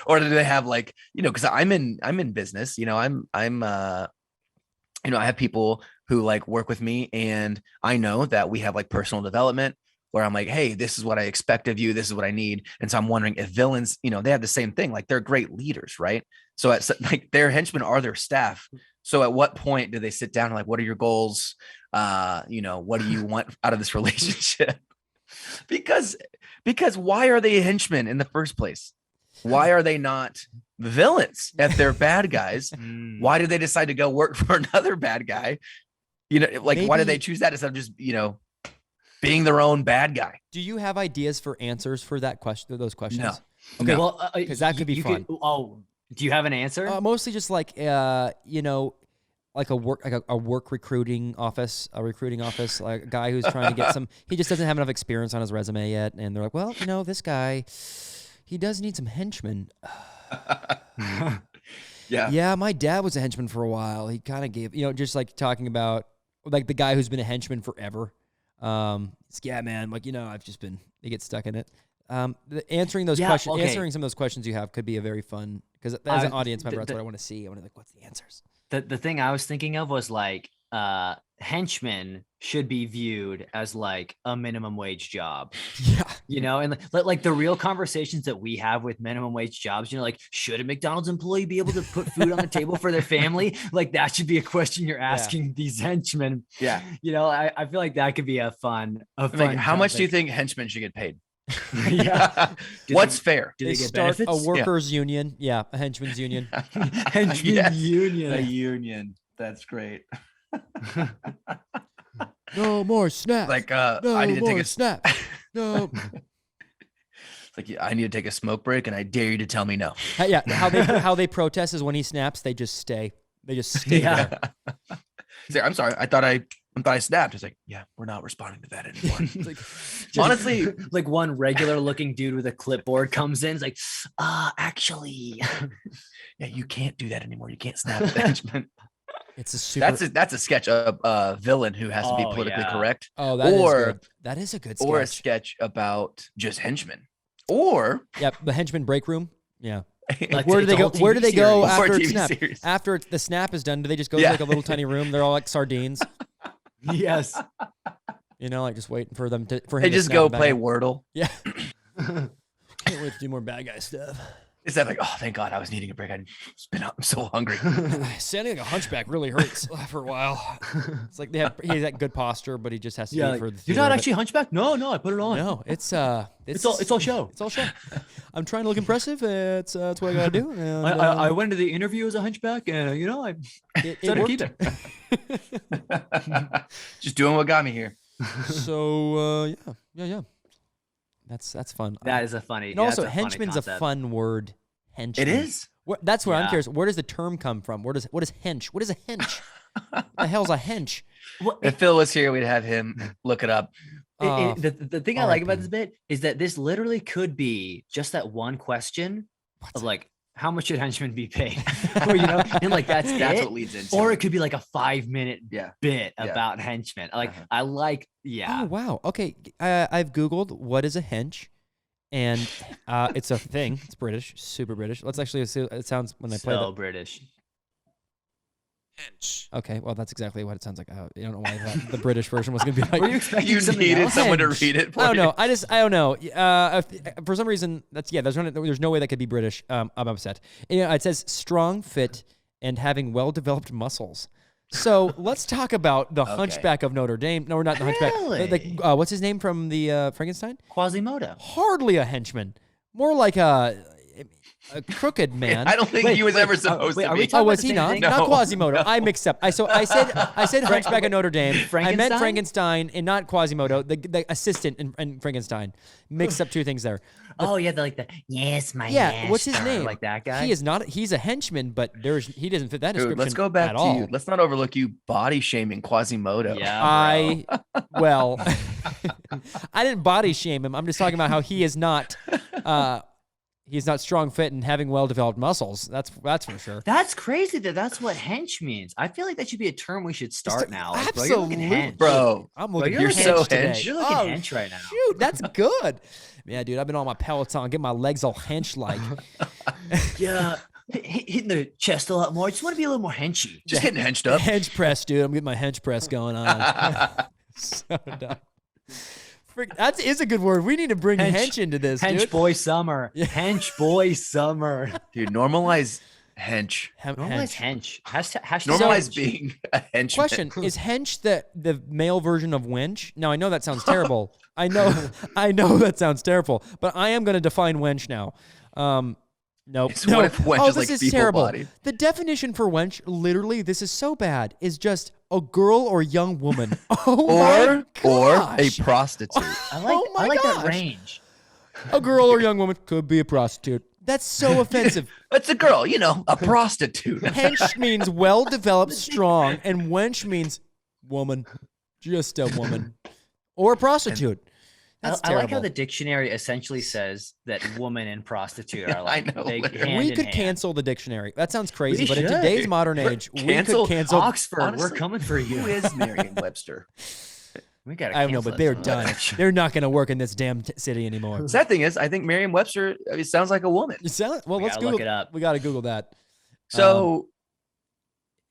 Or do they have like, because I'm in business, I have people who like work with me, and I know that we have like personal development where I'm like, hey, this is what I expect of you. This is what I need. And so I'm wondering if villains, they have the same thing. Like, they're great leaders, right? So like their henchmen are their staff. So at what point do they sit down and like, what are your goals? What do you want out of this relationship? Because why are they henchmen in the first place? Why are they not villains if they're bad guys? Why did they decide to go work for another bad guy? Why did they choose that instead of just, being their own bad guy? Do you have ideas for answers for that question? Those questions? No. Okay. Well, because that could be fun. Do you have an answer? Mostly just like, like a work recruiting office, like a guy who's trying to get he just doesn't have enough experience on his resume yet. And they're like, well, this guy, he does need some henchmen. Yeah. My dad was a henchman for a while. He kind of gave, just like talking about like the guy who's been a henchman forever. Yeah, man. Like, I've just been, they get stuck in it. Answering those questions, answering some of those questions you have could be a very fun, because as an audience member, that's what I want to see. I want to what's the answers? The thing I was thinking of was like, henchmen should be viewed as like a minimum wage job. Yeah. And like the real conversations that we have with minimum wage jobs, like, should a McDonald's employee be able to put food on the table for their family? Like, that should be a question you're asking these henchmen. Yeah. I feel like that could be a fun. Like, how much do you think henchmen should get paid? Yeah. What's fair? Do They they get start benefits? a workers union. Yeah, a henchman's union. Henchman Yes. union. A union. That's great. No more snaps. Like, no I need to more take a snap. No. It's like, I need to take a smoke break, and I dare you to tell me no. Yeah, how they protest is when he snaps, they just stay. They just stay Yeah. there. He's like, I'm sorry. I thought I snapped. It's like, yeah, we're not responding to that anymore. It's like, Honestly, like one regular looking dude with a clipboard comes in. It's like, actually, yeah, you can't do that anymore. You can't snap at the henchman. it's a super. That's a sketch of a villain who has to be Oh, politically yeah. correct, Oh, that is or- good. That is a good sketch. or a sketch about just henchmen, or Yep, the henchman break room. Yeah. Like, Where do it's they a go? whole Where do TV they go series. Or after a it's TV snap? series. After the snap is done, do they just go Yeah. to like a little tiny room? They're all like sardines, yes. like just waiting for them to. For him they to just snap go them back play in. Wordle. Yeah. Can't wait to do more bad guy stuff. Is that like, oh, thank God, I was needing a break. I've been up. I'm so hungry. Standing like a hunchback really hurts for a while. It's like he has that good posture, but he just has to do it for the You're theater not of it. actually hunchback. No, I put it on. No, it's It's all show. It's all show. I'm trying to look impressive. It's what I gotta do. And, I went to the interview as a hunchback, and I it tried to worked. keep it. Just doing what got me here. So yeah. That's fun. That is a funny. And also, that's a funny henchman's a concept. fun word. Henchman. It is. That's where I'm Yeah. curious. Where does the term come from? What is hench? What is a hench? What the hell's a hench? Well, If Phil was here, we'd have him look it up. the thing I like about RIP. this bit is that this literally could be just that one question of like, how much should henchmen be paid? Or, and like that's That's it. what leads into Or it. it could be like a 5-minute Yeah. bit Yeah. about henchmen. Like Uh-huh. I like, Oh wow. Okay, I've googled what is a hench, and it's a thing. It's British, super British. Let's actually see. It sounds when I play so that. British. Hench. Okay, well that's exactly what it sounds like. I don't know why I thought the British version was gonna be like. Were you expecting You something needed else? someone to Hench. read it for I don't you. know. I don't know. For some reason, there's no way that could be British. I'm upset. It says strong, fit, and having well-developed muscles. So let's talk about the Hunchback of Notre Dame. No, we're not the Hunchback. Really? What's his name from the Frankenstein? Quasimodo. Hardly a henchman. More like a crooked man. I don't think Wait, he was wait, ever supposed wait, to are we be. talking Oh, about was the he same not? thing? Not No. Quasimodo. I mixed up. I said Hunchback of Notre Dame. I meant Frankenstein? Frankenstein and not Quasimodo, the assistant in Frankenstein. Mixed up two things there. Oh yeah, they're like the yes, my Yeah, what's his master, name? Like that guy. He is not. He's a henchman, but he doesn't fit that Dude, description. let's go back at to all. you. Let's not overlook you body shaming Quasimodo. Yeah, bro. I didn't body shame him. I'm just talking about how he is not. He's not strong, fit, and having well-developed muscles. That's for sure. That's crazy that's what hench means. I feel like that should be a term we should start now. Like, bro, you're looking Absolutely. hench. Bro, I'm Bro, looking. you're for so hench today. hench. You're looking Oh, hench right now. Shoot, that's good. Yeah, dude, I've been on my Peloton, getting my legs all hench-like. Yeah, hitting the chest a lot more. I just want to be a little more henchy. just getting henched up. Hench press, dude. I'm getting my hench press going on. So dumb. That is a good word. We need to bring hench into this, Hench dude. boy summer. Hench boy summer. Dude, normalize hench. Normalize hench. Hashtag Normalize hench. being a henchman. Question: is hench the male version of wench? Now I know that sounds terrible. I know that sounds terrible. But I am going to define wench now. Nope. So what if wench is this like is terrible. feeble-bodied? The definition for wench, literally, this is so bad, is just a girl or young woman. Oh my or a gosh. prostitute. I like, Oh my I like that gosh. range. A girl or young woman could be a prostitute. That's so offensive. It's a girl, a prostitute. Hench means well-developed, strong, and wench means woman, just a woman, or a prostitute. That's I like how terrible. the dictionary essentially says that woman and prostitute are I like know, big literally. hand We in could hand. cancel the dictionary. That sounds crazy, We but in should. today's modern age, we Cancel could cancel. Oxford. Honestly, We're coming for you. Who is Merriam-Webster? We got. I don't know, but they're done. They're not going to work in this damn city anymore. Sad thing is, I think Merriam-Webster sounds like a woman. Well, We let's gotta Google look it up. We got to Google that. So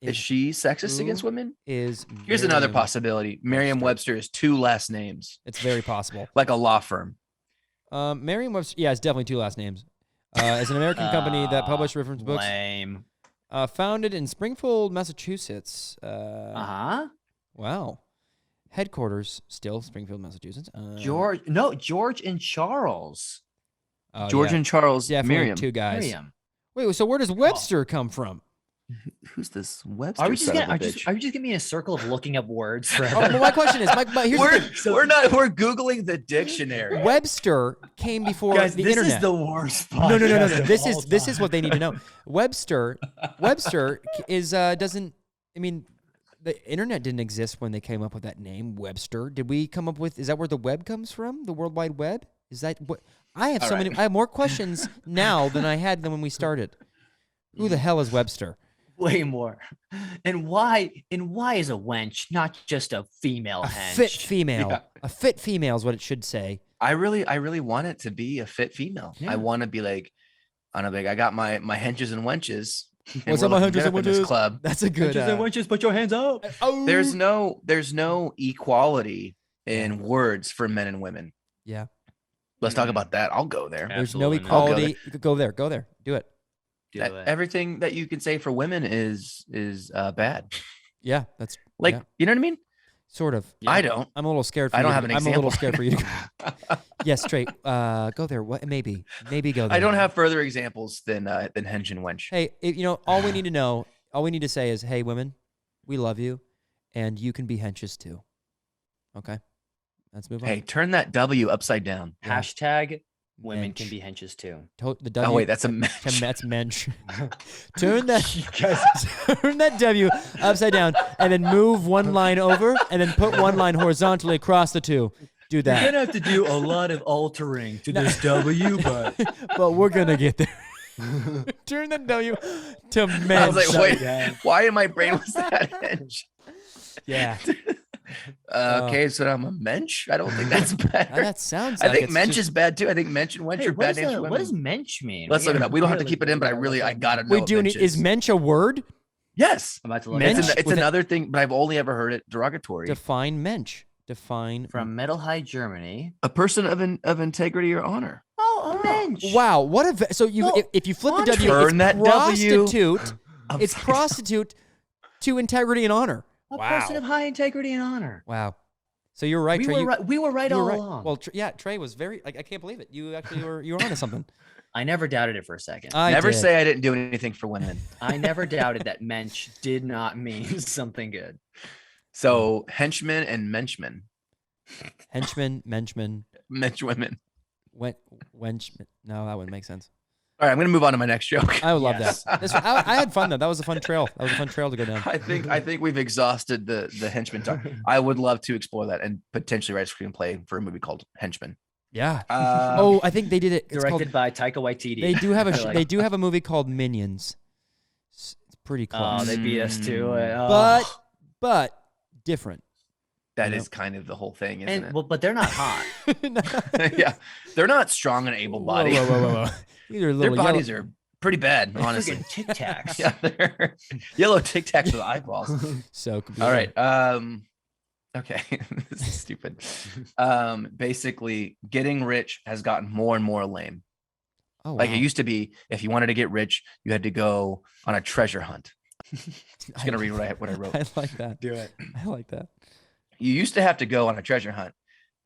Is she sexist against women? Is Here's another possibility. Merriam-Webster is 2 last names. It's very possible. Like a law firm. Merriam-Webster, yeah, it's definitely 2 last names. It's an American company that published reference books. Lame. Founded in Springfield, Massachusetts. Wow. Headquarters still Springfield, Massachusetts. George and Charles. George and Charles. Definitely Miriam. 2 guys. Miriam. Wait, so where does Webster come from? Who's this Webster? Are we just son of a gonna bitch? are we just gonna be in a circle of looking up words for Well, my question is, here's the thing. we're Googling the dictionary. Webster came before Guys, the this internet. is the worst No. podcast of This all is time. what they need to know. Webster is doesn't. I mean, the internet didn't exist when they came up with that name, Webster. Did we come up with? Is that where the web comes from? The World Wide Web? Is that what? I have many. I have more questions now than I had when we started. Who the hell is Webster? Way more. And why is a wench not just a female hench? Fit female. Yeah. A fit female is what it should say. I really want it to be a fit female. Yeah. I want to be like, I got my henches and wenches. and What's we're up, my looking henches good and up in this wenches? club. That's a good. Henches and wenches, put your hands up. There's no equality in words for men and women. Yeah. Let's talk about that. I'll go there. There's Absolutely no not. equality. Go there. Do it. Do That- it. everything that you can say for women is bad. Yeah, that's Like, yeah, you know what I mean? sort of. Yeah. I don't. I'm a little scared. For I you don't to- have an I'm a little scared example. for you to. Yes, Trey. Go there. What? Maybe go there. I don't have further examples than hench and wench. Hey, all we need to know, all we need to say is, hey, women, we love you, and you can be henches too. Okay, let's move on. Hey, turn that W upside down. Hashtag women Mensch. can be henches too. The W. Oh wait, that's a That's mensch. turn that. You guys- Turn that W upside down, and then move one line over, and then put one line horizontally across the two. Do You're that. gonna have to do a lot of altering to this W, but But we're gonna get there. Turn that W to mensch. I was like, wait, Yeah. why in my brain was that hench? Yeah. Okay, so I'm a mensch. I don't think that's better. That sounds. I like think it's mensch just- is bad too. I think mensch and wench Hey, are bad names for what women. does mensch mean? Let's look it up. We don't have to really keep it in, but I gotta know. Wait, what do you mensch need, is mensch a word? Yes. I'm about to look Mensch? it up. It's with a- another thing, but I've only ever heard it derogatory. Define mensch. Define. From Metal High Germany. A person of integrity or honor. Oh, a mensch. Wow, what a so you Well, if you flip the W, turn it's that W. prostitute. It's prostitute to integrity and honor. A Wow. person of high integrity and honor. Wow. So you're right, We Trey. were right. We were right you all were right. along. Well, Trey was very. I can't believe it. You actually you were onto something. I never doubted it for a second. Never did. say I didn't do anything for women. I never doubted that mensch did not mean something good. So henchmen and menchmen. Henchman, menchman, Mensch women. wenchman. No, that wouldn't make sense. All right, I'm gonna move on to my next joke. I would love Yes. that. I had fun though. That was a fun trail. That was a fun trail to go down. I think we've exhausted the henchman talk. I would love to explore that and potentially write a screenplay for a movie called Henchmen. Yeah. Oh, Oh, I think they did it. It's Directed called, by Taika Waititi. they do have a They're like, they do have a movie called Minions. It's pretty close. Oh, they beat us to it. Oh. but different. that you is kind of the whole thing, isn't And Oh. well, but they're not hot. it? Yeah, they're not strong and able-bodied. Whoa. These are Their little bodies yellow, are pretty bad, They're honestly. freaking Tic Tacs. Yeah, they're yellow Tic Tacs with eyeballs. so All right. Okay. This is stupid. Basically, getting rich has gotten more and more lame. Oh, Like wow. it used to be, if you wanted to get rich, you had to go on a treasure hunt. Just gonna read what I wrote. I like that. Do it. I like that. You used to have to go on a treasure hunt.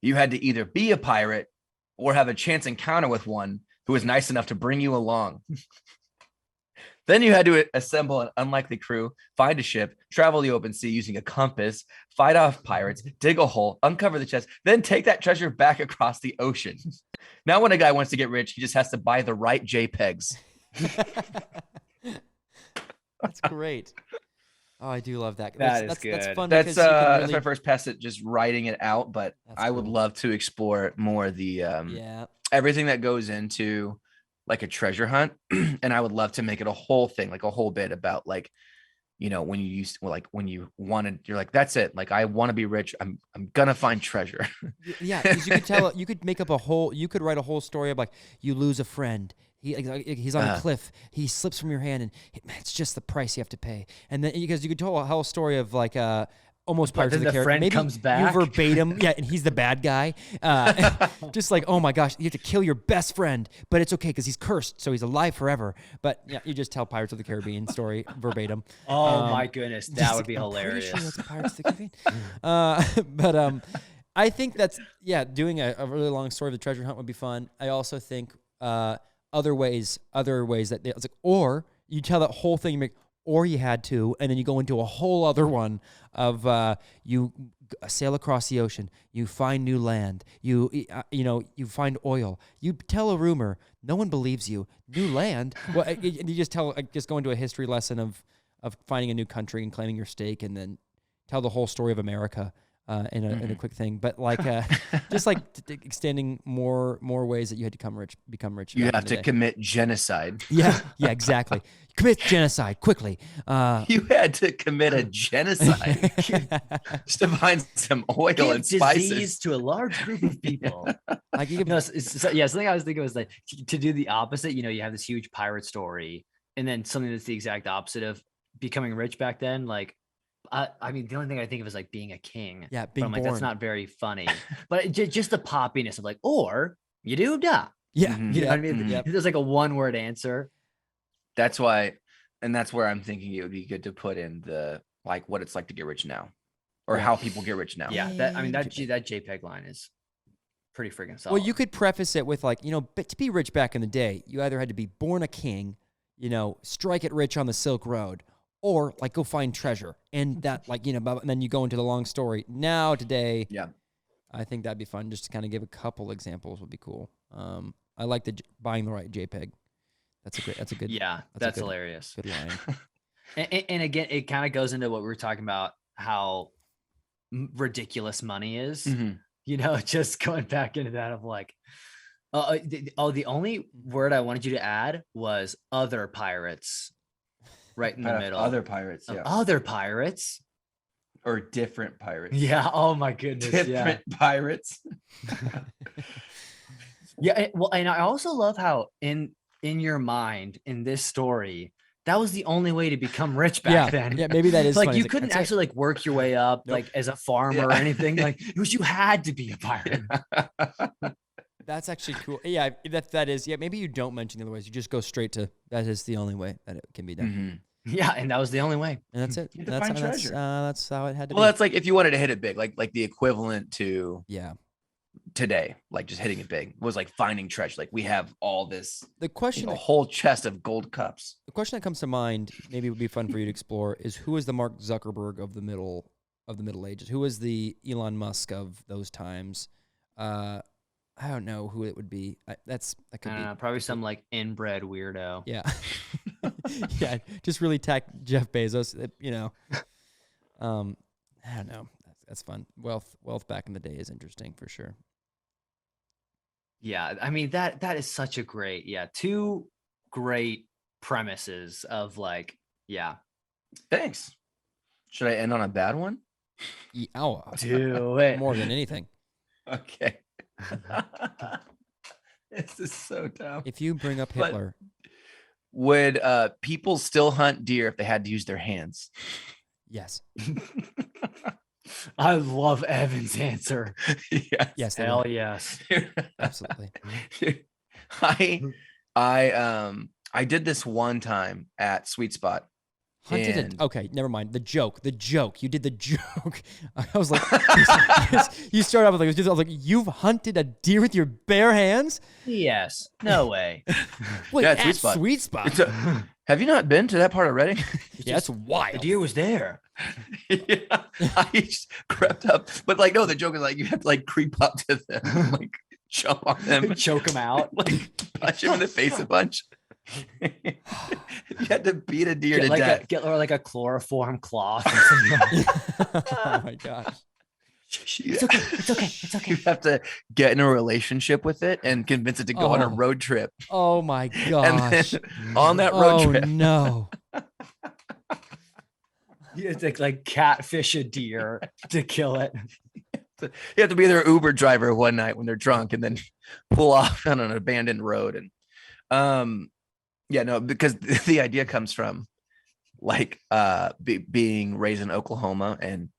You had to either be a pirate or have a chance encounter with one who was nice enough to bring you along. Then you had to assemble an unlikely crew, find a ship, travel the open sea using a compass, fight off pirates, dig a hole, uncover the chest, then take that treasure back across the ocean. Now, when a guy wants to get rich, he just has to buy the right JPEGs. That's great. Oh, I do love that. That That's is That's good. fun. That's because you can that's really, my first pass at just writing it out, but That's I would cool. love to explore more the yeah. everything that goes into like a treasure hunt. And I would love to make it a whole thing, like a whole bit about like, you know, when you used to, like when you wanted, you're like, that's it. Like, I want to be rich. I'm gonna find treasure. Yeah, 'cause you could tell, you could make up a whole, you could write a whole story of like, you lose a friend, He's on a cliff. He slips from your hand, and it's just the price you have to pay. And then because you could tell a whole story of like almost Pirates of the Caribbean. Maybe comes back. You verbatim, yeah, and he's the bad guy. Just like, oh my gosh, you have to kill your best friend, but it's okay because he's cursed, so he's alive forever. But yeah, you just tell Pirates of the Caribbean story verbatim. Oh my goodness, that would be hilarious. Pretty sure that's Pirates of the Caribbean. But I think that's doing a really long story of the treasure hunt would be fun. I also think other ways that it's like, or you tell that whole thing, you make. Or you had to, and then you go into a whole other one of you sail across the ocean, you find new land, you find oil, you tell a rumor, no one believes you. New land, well, you just go into a history lesson of finding a new country and claiming your stake, and then tell the whole story of America in a quick thing. But like just like extending more ways that you had to become rich. You have to commit genocide. Yeah, exactly. Commit genocide quickly. You had to commit a genocide just to find some oil and spices disease to a large group of people. Like you could, something I was thinking was like to do the opposite. You have this huge pirate story, and then something that's the exact opposite of becoming rich back then. Like, I mean, the only thing I think of is like being a king. Yeah, but I'm like, that's not very funny. But just the poppiness of like, or you do die. Yeah, you know what I mean. Yep. There's like a one-word answer. That's why, and that's where I'm thinking it would be good to put in the like what it's like to get rich now, or how people get rich now. Yeah, that JPEG line is pretty freaking solid. Well, you could preface it with like, but to be rich back in the day, you either had to be born a king, strike it rich on the Silk Road, or like go find treasure, and that like and then you go into the long story. Now today, I think that'd be fun just to kind of give a couple examples would be cool. I like the buying the right JPEG. That's a good. Yeah, that's hilarious. Good line. and again, it kind of goes into what we were talking about, how ridiculous money is. Mm-hmm. Just going back into that of like, the only word I wanted you to add was other pirates, right in the middle. Other pirates, Other pirates. Or different pirates. Yeah. Oh my goodness. Different pirates. Yeah. Well, and I also love how in your mind in this story, that was the only way to become rich back then. Yeah, maybe that is like funny. you couldn't actually like work your way up like as a farmer or anything. Like you had to be a pirate. That's actually cool. Yeah, that is. Yeah, maybe you don't mention the other ways. You just go straight to that is the only way that it can be done. Mm-hmm. Yeah, and that was the only way. And that's it. That's how it had to be. Well, that's like if you wanted to hit it big, like the equivalent to today, like just hitting it big was like finding treasure. Like we have all this, the question, a whole chest of gold cups. The question that comes to mind, maybe would be fun for you to explore, is who is the Mark Zuckerberg of the Middle Ages? Who is the Elon Musk of those times? I don't know who it would be. That could be probably some like inbred weirdo. Yeah, yeah, just really tack Jeff Bezos. I don't know. That's fun. Wealth back in the day is interesting for sure. Yeah, I mean that is such a great, two great premises of like, Thanks. Should I end on a bad one? Do it more than anything. Okay. This is so dumb. If you bring up Hitler, would people still hunt deer if they had to use their hands? Yes. I love Evan's answer. Yes. Hell yes. Absolutely. I did this one time at Sweet Spot. Okay, never mind. The joke. You did the joke. I was like, you started off with like, I was like, you've hunted a deer with your bare hands? Yes. No way. Wait, at Sweet Spot. Have you not been to that part already? That's wild. The deer was there. I just crept up, but like, no, the joke is like you have to like creep up to them, and, like jump on them, choke them out, like punch him in the face a bunch. You had to beat a deer to death. Get like a chloroform cloth. Oh my gosh. It's okay. You have to get in a relationship with it and convince it to go on a road trip. Oh my gosh. And then on that road trip. Oh no. You have to like catfish a deer to kill it. You have to be their Uber driver one night when they're drunk and then pull off on an abandoned road. And Yeah, no, because the idea comes from like being raised in Oklahoma, and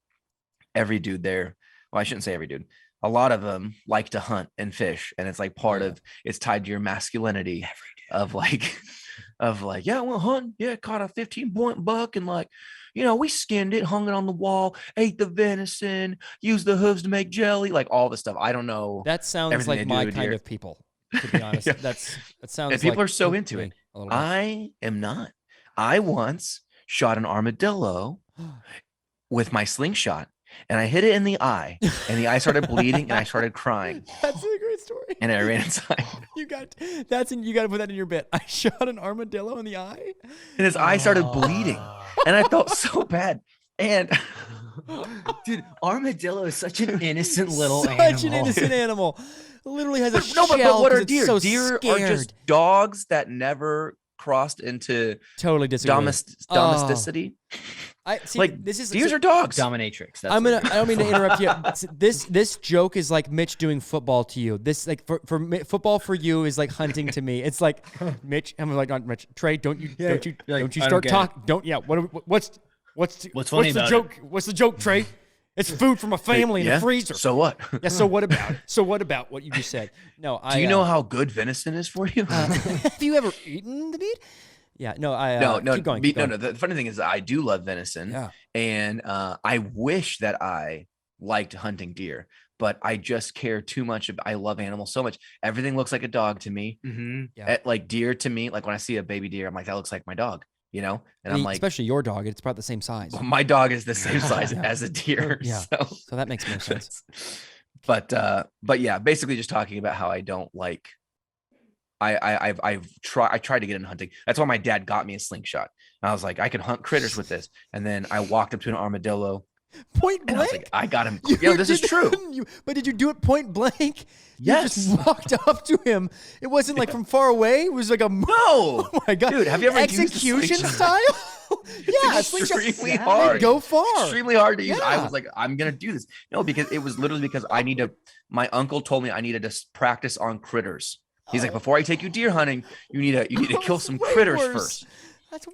every dude there, well, I shouldn't say every dude, a lot of them like to hunt and fish, and it's like part of it's tied to your masculinity of like yeah, well, hunting, yeah, caught a 15-point buck, and like, we skinned it, hung it on the wall, ate the venison, used the hooves to make jelly, like all the stuff. I don't know. That sounds like my kind of people, to be honest. Yeah. That sounds and people like are so into it. I am not. I once shot an armadillo with my slingshot, and I hit it in the eye, and the eye started bleeding, and I started crying. That's a great story. And I ran inside. You got to put that in your bit. I shot an armadillo in the eye, and his eye started bleeding, and I felt so bad. And dude, armadillo is such an innocent little animal. Such an innocent animal. Literally has a no, shell. But what are deer? So deer scared. Are just dogs that never crossed into totally domesticity. Deers are dogs. Dominatrix. I don't mean to interrupt you. This joke is like Mitch doing football to you. This like for football for you is like hunting to me. It's like Mitch. I'm like, not Mitch. Trey, don't you start talking? What's funny the about joke? What's the joke, Trey? It's food from a family in the freezer. So what? Yeah. So what about it? So what about what you just said? No. Do you know how good venison is for you? Have you ever eaten the meat? Yeah. No. No. Keep going. No. The funny thing is, I do love venison. Yeah. And I wish that I liked hunting deer, but I just care too much. I love animals so much. Everything looks like a dog to me. Mm-hmm. Yeah. Like deer to me, like when I see a baby deer, I'm like, that looks like my dog. And I'm like, especially your dog, it's about the same size. My dog is the same size as a deer. Yeah. So that makes more sense. But yeah, basically just talking about how I don't like. I tried to get into hunting. That's why my dad got me a slingshot. And I was like, I can hunt critters with this. And then I walked up to an armadillo. Point blank. I was like, I got him. This is true. But did you do it point blank? Yes. You just walked up to him. It wasn't like from far away. It was like a no. Oh my god, dude! Have you ever execution style? Yeah, it's extremely hard. Go far. Extremely hard to use. Yeah. I was like, I'm gonna do this. No, because it was literally because I need to. My uncle told me I needed to practice on critters. He's like, before I take you deer hunting, you need to kill some critters first.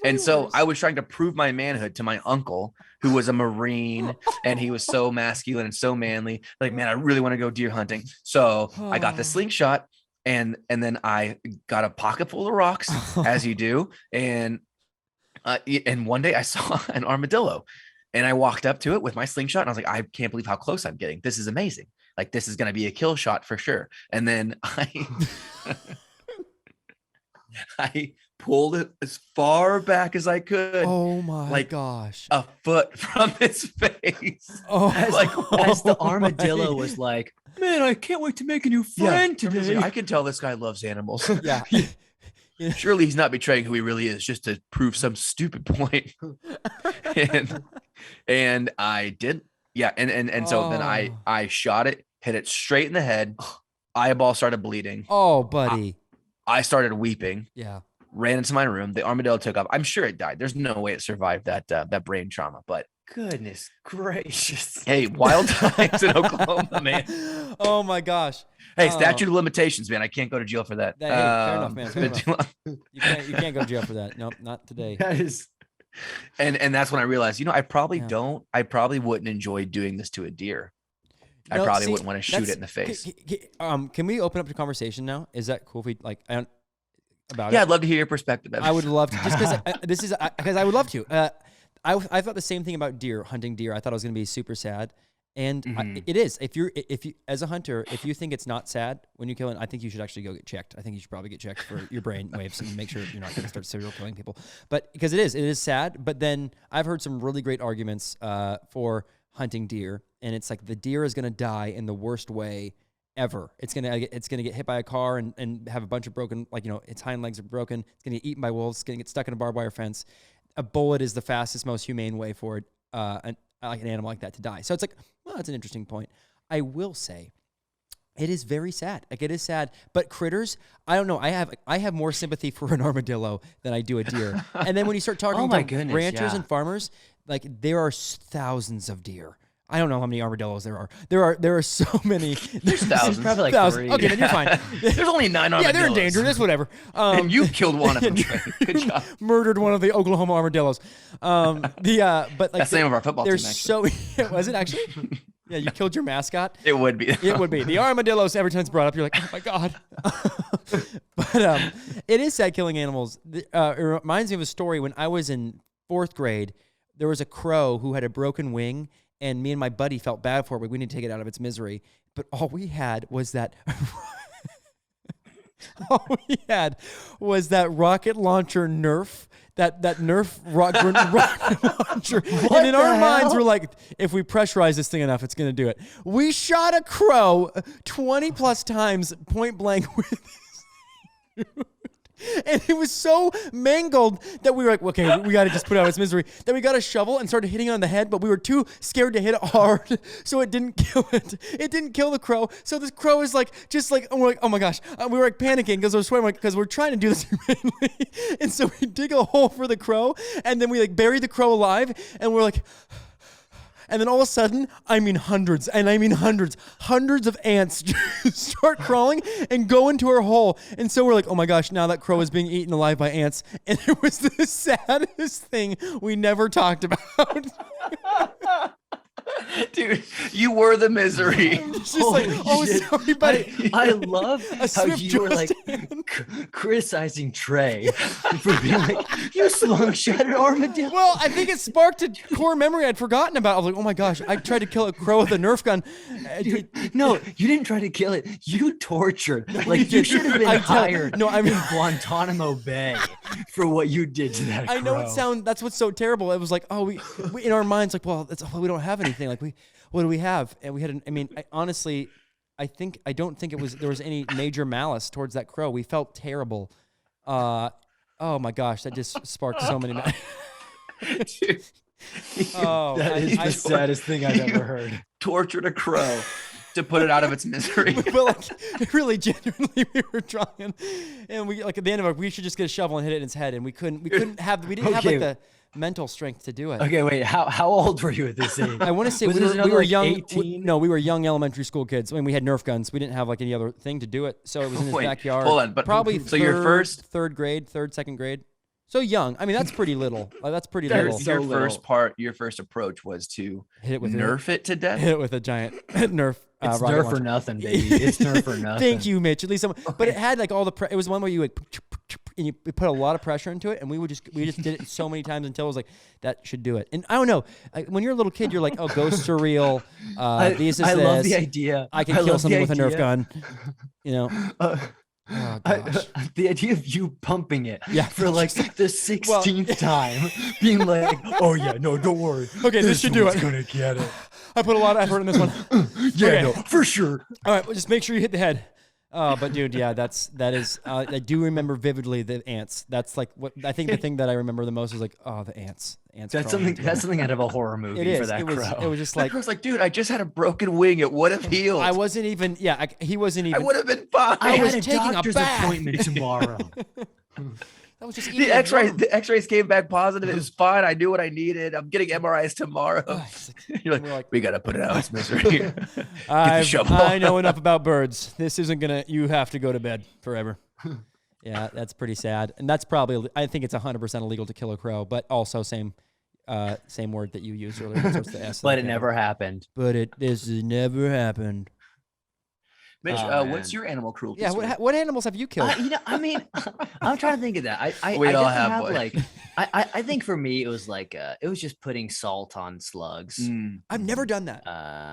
And so I was trying to prove my manhood to my uncle, who was a Marine, and he was so masculine and so manly. Like, man, I really want to go deer hunting. So I got the slingshot, and then I got a pocket full of rocks, as you do. And one day I saw an armadillo, and I walked up to it with my slingshot, and I was like, I can't believe how close I'm getting. This is amazing. Like, this is going to be a kill shot for sure. And then I pulled it as far back as I could. Oh my gosh. A foot from his face. Oh, as the armadillo was like, man, I can't wait to make a new friend today. I can tell this guy loves animals. Yeah. Surely he's not betraying who he really is just to prove some stupid point. and I did. Yeah. And so then I shot it, hit it straight in the head. Eyeball started bleeding. Oh, buddy. I started weeping. Yeah. Ran into my room. The armadillo took off. I'm sure it died. There's no way it survived that brain trauma, but goodness gracious. Hey, wild times in Oklahoma, man. Oh my gosh. Hey, statute of limitations, man. I can't go to jail for that. Hey, fair enough, man. Fair enough. You can't go to jail for that. Nope, not today. That is. And that's when I realized, I probably wouldn't enjoy doing this to a deer. I probably wouldn't want to shoot it in the face. Can we open up the conversation now? Is that cool if we about it? Yeah, I'd love to hear your perspective. I would love to, just because I would love to. I thought the same thing about hunting deer. I thought it was going to be super sad, and it is. If you as a hunter, if you think it's not sad when you kill it, I think you should actually go get checked. I think you should probably get checked for your brain waves and make sure you're not going to start serial killing people. But because it is sad. But then I've heard some really great arguments for hunting deer, and it's like the deer is going to die in the worst way ever. It's gonna get hit by a car and have a bunch of broken, its hind legs are broken. It's gonna get eaten by wolves. It's gonna get stuck in a barbed wire fence. A bullet is the fastest, most humane way for an animal like that to die. So it's like, well, that's an interesting point. I will say, it is very sad. Like, it is sad, but critters, I don't know. I have more sympathy for an armadillo than I do a deer. And then when you start talking about ranchers and farmers, like, there are thousands of deer. I don't know how many armadillos there are. There are so many. There's thousands. Probably like Thousands. 3. Okay, then you're fine. There's only 9 armadillos. Yeah, they're endangered. It's whatever. And you killed one of them. Trey. Good job. Murdered one of the Oklahoma armadillos. But like That's the name of our football there's team. Actually. was it actually? Yeah, you killed your mascot. It would be. It would be the armadillos. Every time it's brought up, you're like, oh my god. But it is sad killing animals. It reminds me of a story when I was in 4th grade. There was a crow who had a broken wing, and me and my buddy felt bad for it. We need to take it out of its misery. But all we had was that. All we had was that rocket launcher Nerf. That Nerf rocket launcher. And in our minds, we're like, if we pressurize this thing enough, it's going to do it. We shot a crow 20 plus times point blank with this. And it was so mangled that we were like, okay, we got to just put it out of its misery. Then we got a shovel and started hitting it on the head, but we were too scared to hit it hard, so it didn't kill it. It didn't kill the crow. So this crow is like, and we're like, oh my gosh. We were like panicking because we're swearing, because we're trying to do this humanely. And so we dig a hole for the crow, and then we like bury the crow alive, and we're like... And then all of a sudden, hundreds of ants start crawling and go into our hole. And so we're like, oh my gosh, now that crow is being eaten alive by ants. And it was the saddest thing we never talked about. Dude, you were the misery. Just like, oh, shit. sorry, buddy. I love how you were like criticizing Trey for being like, you slung-shot an armadillo. Well, I think it sparked a core memory I'd forgotten about. I was like, oh my gosh, I tried to kill a crow with a Nerf gun. No, you didn't try to kill it. You tortured. Like, you should have been hired in Guantanamo Bay for what you did to that crow. I know that's what's so terrible. It was like, oh, we in our minds, like, well, we don't have anything. Like, what do we have? And we had honestly, I don't think there was any major malice towards that crow. We felt terrible. Oh my gosh, that just sparked so many. Dude, that is the saddest thing I've ever heard. Tortured a crow to put it out of its misery. But like, really genuinely, we were trying, and we like at the end of it, we should just get a shovel and hit it in its head, and we didn't have like the mental strength to do it. Okay, wait. How old were you at this age? I want to say we were young. 18? We were young elementary school kids. I mean, we had Nerf guns. We didn't have like any other thing to do it, so it was in his backyard. Hold on, but probably so your second grade. So young. I mean, that's pretty little. That's pretty little. Your first approach was to hit it with Nerf it to death. Hit it with a giant Nerf. It's Nerf for nothing, baby. It's Nerf for nothing. Thank you, Mitch. At least but it had like all the. It was one where you like, and you put a lot of pressure into it, and we just did it so many times until it was like that should do it. And I don't know, when you're a little kid, you're like, oh, ghosts are real. I love the idea. I can kill something with a Nerf gun. You know. Oh, the idea of you pumping it for like the 16th time, being like, "Oh yeah, no, don't worry. Okay, this should do it. Gonna get it." I put a lot of effort in this one. No, for sure. All right, well, just make sure you hit the head. But dude, yeah, that is. I do remember vividly the ants. That's like what I think. The thing that I remember the most is like, oh, the ants. That's something out of a horror movie for that crow. It was just like, I was like, dude, I just had a broken wing. It would have healed. I wasn't even. Yeah, he wasn't even. I would have been fine. I was taking a doctor's appointment tomorrow. That was just the X-rays came back positive. It was fine. I knew what I needed. I'm getting MRIs tomorrow. You're like, we gotta put it out of its misery. Get the shovel. I know enough about birds. This isn't gonna. You have to go to bed forever. Yeah, that's pretty sad, and that's probably. I think it's 100% illegal to kill a crow, but also same word that you used earlier. Starts with the S. But it never happened. This never happened. Mitch, what's your animal cruelty? Yeah, what animals have you killed? I'm trying to think of that. I think for me it was like it was just putting salt on slugs. I've never done that.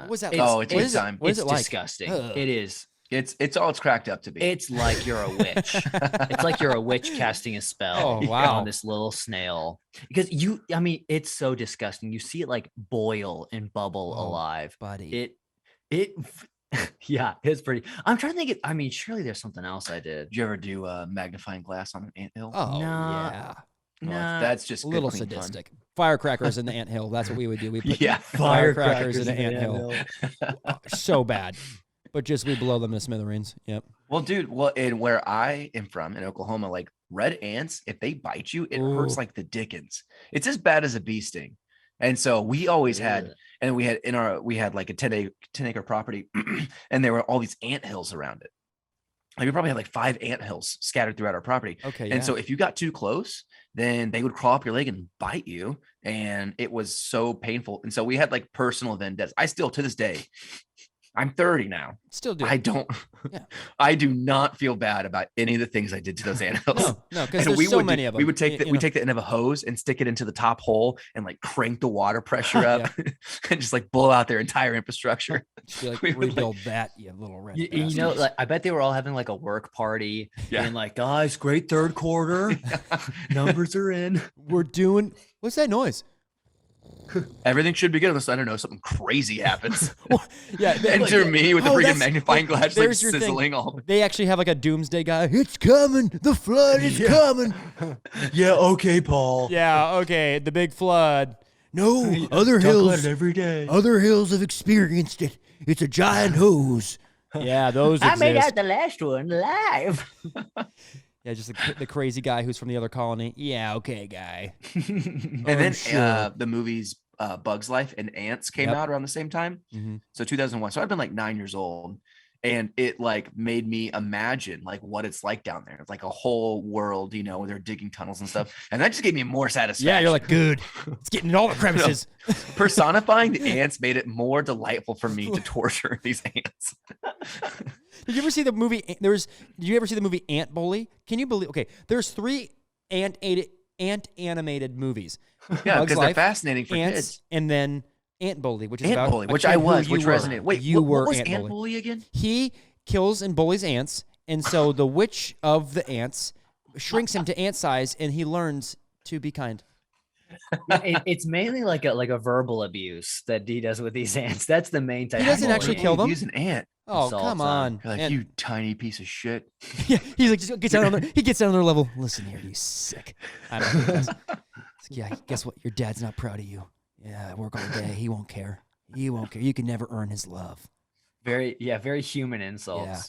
What was that? It's big time. It's disgusting. It is. It's all it's cracked up to be. It's like you're a witch. It's like you're a witch casting a spell on this little snail. Because it's so disgusting. You see it like boil and bubble alive. Buddy. Yeah, it's pretty. I'm trying to think. Surely there's something else I did. Did you ever do magnifying glass on an anthill? Oh, no. Yeah. No, that's just a little sadistic. Fun. Firecrackers in the anthill. That's what we would do. We put firecrackers in the anthill. So bad. But just we blow them to smithereens. Yep. Well, dude, in where I am from in Oklahoma, like red ants, if they bite you, it hurts like the dickens. It's as bad as a bee sting. And so we always had, Ugh. and we had like a 10 acre property, and there were all these ant hills around it. Like we probably had like 5 ant hills scattered throughout our property. Okay. And so if you got too close, then they would crawl up your leg and bite you. And it was so painful. And so we had like personal vendettas. I still, to this day, I'm 30 now. Still do. I don't, Yeah. I do not feel bad about any of the things I did to those animals. No, because And there's so many of them. We would take you know. take the end of a hose and stick it into the top hole and like crank the water pressure up and just like blow out their entire infrastructure. Just be like, we would, rebuild that, you little red. You know, like, I bet they were all having like a work party and like, guys, great third quarter. Numbers are in. We're doing. What's that noise? Everything should be good unless, I don't know, something crazy happens. Yeah. Enter me with the freaking magnifying glass like there's your thing. sizzling all. They actually have like a doomsday guy. It's coming. The flood is coming. Yeah. Okay, Paul. Yeah. Okay. The big flood. No, other Talk about hills. it every day. Other hills have experienced it. It's a giant hose. Yeah, those exist. I made out the last one live. Yeah, just the crazy guy who's from the other colony. Yeah, okay, guy. And then sure. the movies Bugs Life and Ants came out around the same time. Mm-hmm. So 2001. So I'd been like 9 years old. And it like made me imagine like what it's like down there. It's like a whole world, you know, where they're digging tunnels and stuff. And that just gave me more satisfaction. Yeah, you're like, good. It's getting in all the crevices. Personifying the ants made it more delightful for me to torture these ants. Did you ever see the movie? Did you ever see the movie Ant Bully? Can you believe? Okay, there's 3 ant animated movies. Yeah, Bugs because they're Life, fascinating for Ants, kids. and then Ant Bully, which is Ant about Bully, a which kid I who was, you which were. resonated. Wait, you what were was Ant Bully again? He kills and bullies ants, and so the witch of the ants shrinks him to ant size, and he learns to be kind. It's mainly like a verbal abuse that he does with these ants. That's the main type. He doesn't actually kill them. Use an ant. Oh, Assault come on. on. You're like, you tiny piece of shit. Yeah, he's like, just gets down on their, he gets down on their level. Listen here, you sick. I don't know. Yeah, guess what? Your dad's not proud of you. Yeah, I work all day. He won't care. He won't care. You can never earn his love. Very human insults. Yeah.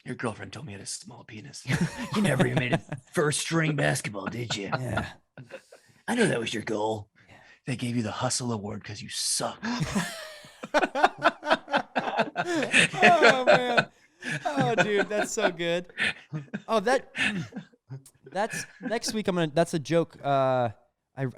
Your girlfriend told me I had a small penis. You never even made it first string basketball, did you? Yeah. I know that was your goal. They gave you the hustle award because you suck. Oh man. Oh dude, that's so good. Oh, that's next week. That's a joke. I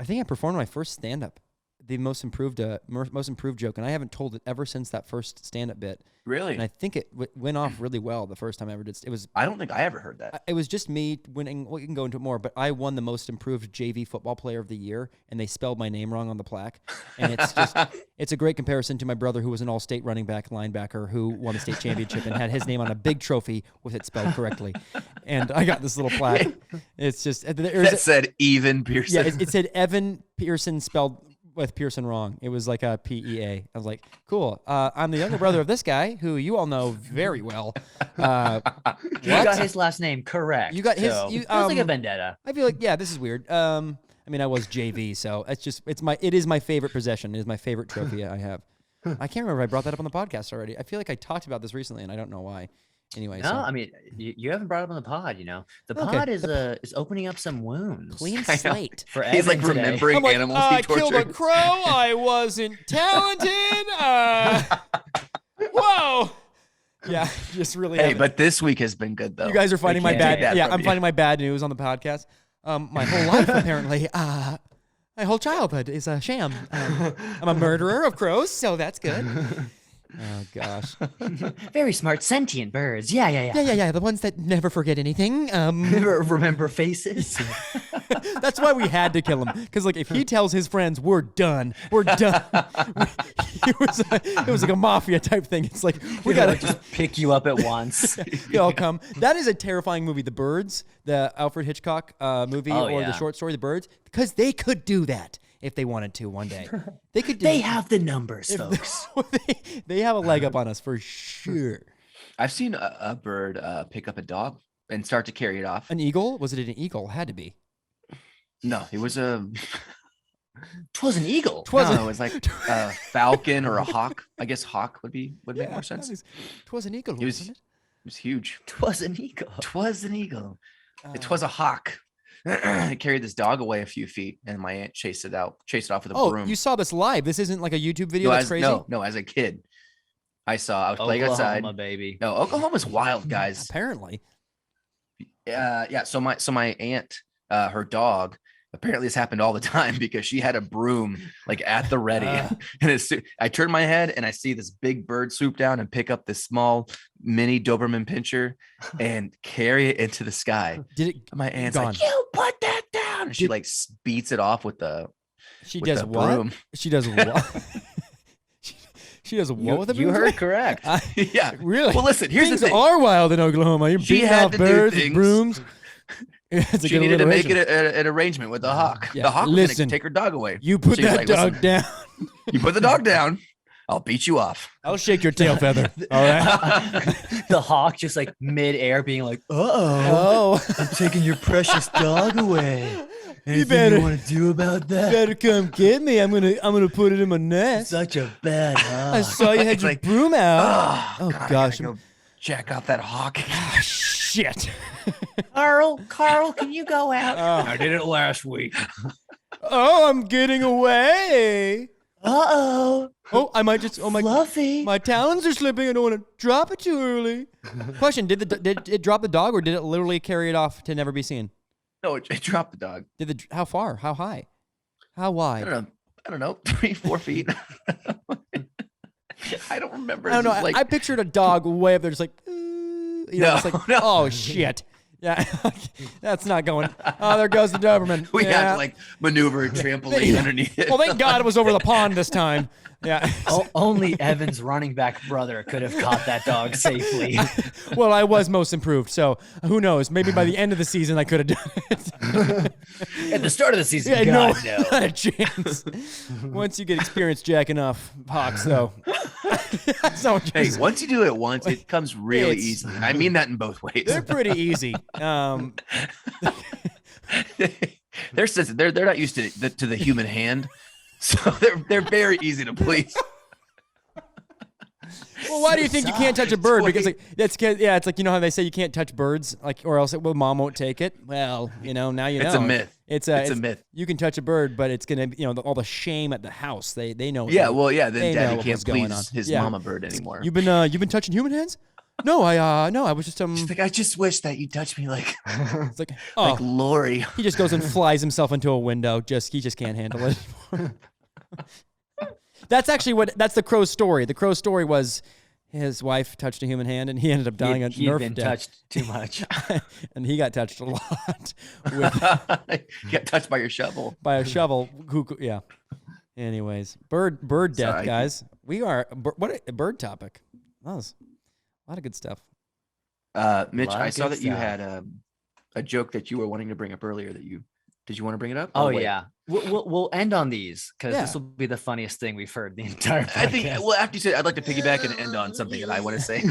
think I performed my first stand-up, the most improved joke, and I haven't told it ever since that first stand-up bit. Really? And I think it went off really well the first time I ever did. It was. I don't think I ever heard that. It was just me winning. Well, you can go into it more, but I won the most improved JV football player of the year, and they spelled my name wrong on the plaque. And it's just, it's a great comparison to my brother, who was an all-state running back linebacker who won the state championship and had his name on a big trophy with it spelled correctly. And I got this little plaque. It's just That said Evan Pearson. Yeah, it said Evan Pearson spelled with Pearson wrong. It was like a PEA. I was like, cool. I'm the younger brother of this guy who you all know very well. You got his last name correct. You got his. So You, it was like a vendetta. I feel like, yeah, this is weird. I mean, I was JV, so it is my favorite possession. It is my favorite trophy I have. I can't remember if I brought that up on the podcast already. I feel like I talked about this recently, and I don't know why. Anyway, No, so. I mean, you haven't brought it up on the pod. You know, the pod is opening up some wounds. Clean slate. For He's like Evan today. remembering I'm like, animals I he tortured. killed a crow. I wasn't talented. Whoa. Yeah, just really. Hey, but this week has been good though. You guys are finding my can't take bad. that Yeah, from I'm you. finding my bad news on the podcast. My whole life apparently. My whole childhood is a sham. I'm a murderer of crows, so that's good. Oh gosh. Very smart, sentient birds. Yeah. Yeah. The ones that never forget anything. Never remember faces. That's why we had to kill him. Because like, if he tells his friends, "We're done. We're done," it was like a mafia type thing. It's like we gotta just pick you up at once. they all come. That is a terrifying movie. The Birds, the Alfred Hitchcock movie, the short story, The Birds, because they could do that if they wanted to one day. They could. They have the numbers, folks. They have a leg up on us for sure. I've seen a bird pick up a dog and start to carry it off. An eagle? Was it an eagle? Had to be. No, it was a. 'Twas an eagle. No, it was like a falcon or a hawk. I guess hawk would make more sense. Twas an eagle, wasn't it? It was huge. 'Twas an eagle. 'Twas an eagle. It was a hawk. carried this dog away a few feet, and my aunt chased it off with a broom. You saw this live. This isn't like a YouTube video. That's crazy. No, as a kid, I was playing outside. Baby. No, Oklahoma's wild, guys. Apparently. Yeah. So my aunt, her dog, apparently this happened all the time because she had a broom like at the ready. And I turn my head and I see this big bird swoop down and pick up this small mini Doberman pinscher and carry it into the sky. My aunt's like, you put that down. And she like beats it off with the broom. She does what? She does what with a broom? You heard correct. Yeah. Really? Well, listen, here's things the thing. are wild in Oklahoma. You're beating off birds with brooms. She needed to make it an arrangement with the hawk. Yeah. The hawk was going to take her dog away. You put that dog down. You put the dog down. I'll beat you off. I'll shake your tail feather. All right. The hawk just like midair being like, oh, I'm taking your precious dog away. Anything you want to do about that? You better come get me. I'm gonna put it in my nest. Such a bad hawk. I saw you had your broom out. Oh gosh. Go check out that hawk. Shit. Carl, can you go out? I did it last week. Oh, I'm getting away. Oh, I might just. Oh my. Fluffy. My talons are slipping. I don't want to drop it too early. Question: Did it drop the dog, or did it literally carry it off to never be seen? No, it dropped the dog. How far? How high? How wide? I don't know. 3-4 feet. I don't remember. I don't know. I pictured a dog way up there, just like, it's like, no. Oh shit. Yeah, that's not going. Oh, there goes the Doberman. We had to like maneuver a trampoline underneath it. Well, thank God it was over the pond this time. Yeah. Only Evan's running back brother could have caught that dog safely. Well, I was most improved, so who knows? Maybe by the end of the season, I could have done it. At the start of the season, no, not a chance. Once you get experience jacking off hawks, though. That's not what hey, once you do it once, it comes really easy. I mean that in both ways. They're pretty easy. They're not used to the human hand, so they're very easy to please. Well, why do you think you can't touch a bird? Because it's like, you know how they say you can't touch birds, like, or else mom won't take it. Well, now you know. It's a myth. It's a myth. You can touch a bird, but it's gonna, all the shame at the house. They know. Yeah, then Daddy can't please his mama bird anymore. You've been touching human hands? No, I was just She's like, I just wish that you touched me like it's like Lori. He just goes and flies himself into a window. He just can't handle it anymore. That's the crow's story. The crow's story was his wife touched a human hand and he ended up dying a nerve been death. Touched too much. And he got touched a lot. He got touched by your shovel. By a shovel. Yeah. Anyways, bird death, sorry, guys. We are what a bird topic. That was a lot of good stuff. Mitch, I saw that you had a joke that you were wanting to bring up earlier. Did you want to bring it up? Oh yeah. We'll end on these because this will be the funniest thing we've heard the entire podcast. I think. Well, after you said, I'd like to piggyback and end on something that I want to say.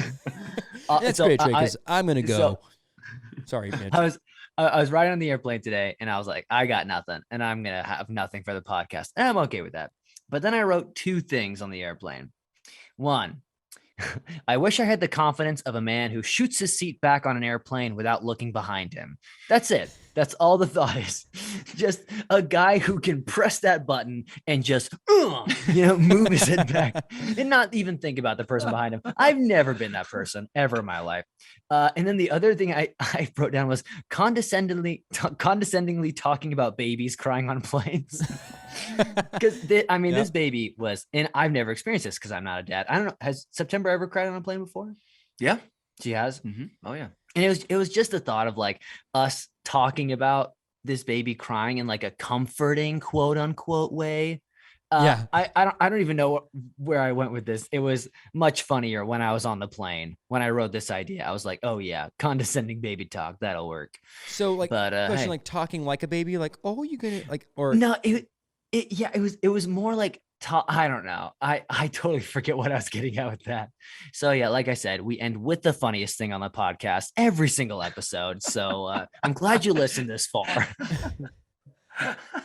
That's great, Trey, because I'm gonna go. Sorry, Mitch. I was riding on the airplane today, and I was like, I got nothing, and I'm gonna have nothing for the podcast, and I'm okay with that. But then I wrote 2 things on the airplane. 1, I wish I had the confidence of a man who shoots his seat back on an airplane without looking behind him. That's it. That's all the thought is. Just a guy who can press that button and just, move his head back and not even think about the person behind him. I've never been that person ever in my life. And then the other thing I wrote down was condescendingly talking about babies crying on planes. Because this baby was, and I've never experienced this because I'm not a dad. I don't know. Has September ever cried on a plane before? Yeah, she has. Mm-hmm. Oh yeah. And it was just the thought of like us talking about this baby crying in like a comforting quote unquote way. I don't even know where I went with this. It was much funnier when I was on the plane. When I wrote this idea, I was like, oh yeah, condescending baby talk, that'll work. So like, question, like talking like a baby, like, oh, you gonna like, or no, it was more like I don't know. I totally forget what I was getting at with that. So yeah, like I said, we end with the funniest thing on the podcast every single episode. So I'm glad you listened this far.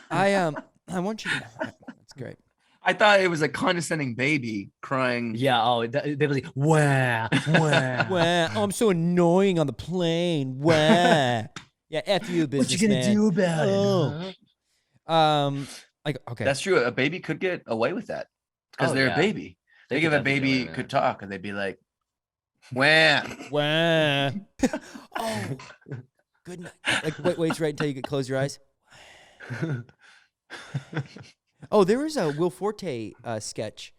I want you to. That's great. I thought it was a condescending baby crying. Yeah. Oh, they were like, wah, wah. Wah. Oh, I'm so annoying on the plane. Wah. Yeah, F you, What you businessman. gonna do about it? Huh? Like, okay. That's true. A baby could get away with that because Oh, they're yeah. a baby. They Think could if a definitely get away baby with could it. talk and they'd be like, "Wah." Wah. Oh, good night. Like, wait right until you close your eyes. Oh, there was a Will Forte sketch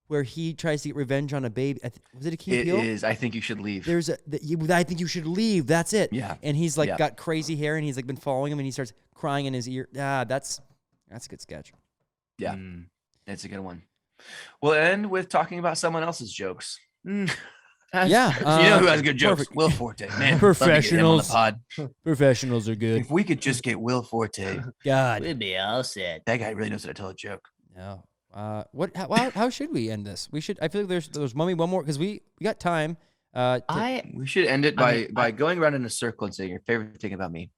where he tries to get revenge on a baby. Was it a Key and It Peele? is. I think you should leave. There's I think you should leave. That's it. Yeah. And he's like Yeah. got crazy hair, and he's like been following him, and he starts crying in his ear. Yeah, that's a good sketch. Yeah, it's a good one. We'll end with talking about someone else's jokes. Yeah. So you know who has good jokes? perfect. Will Forte, man. Professionals. Love to get him on the pod. Professionals are good. If we could just get Will Forte, God. We'd be all set. that guy really knows how to tell a joke. No. How should we end this? We should. I feel like there's Mummy one more because we got time. We should end it by going around in a circle and saying your favorite thing about me.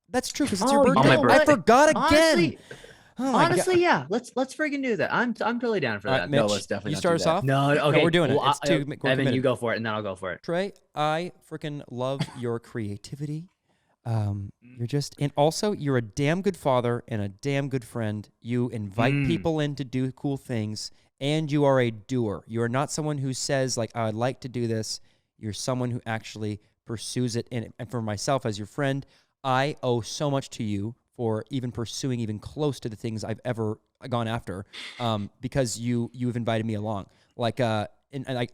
That's true because it's Oh, your you birthday. know what? I forgot again. Honestly, Oh my honestly, God. yeah. Let's freaking do that. I'm totally down for All right, that. Mitch, let's definitely you not start do us that. off. No, okay, we're doing it. Well, It's too we're Evan, committed. you go for it, and then I'll go for it. Trey, I freaking love your creativity. You're just, and also you're a damn good father and a damn good friend. You invite people in to do cool things, and you are a doer. You are not someone who says like, "I'd like to do this." You're someone who actually pursues it. And for myself as your friend, I owe so much to you for even pursuing even close to the things I've ever gone after, because you've invited me along. Like, and I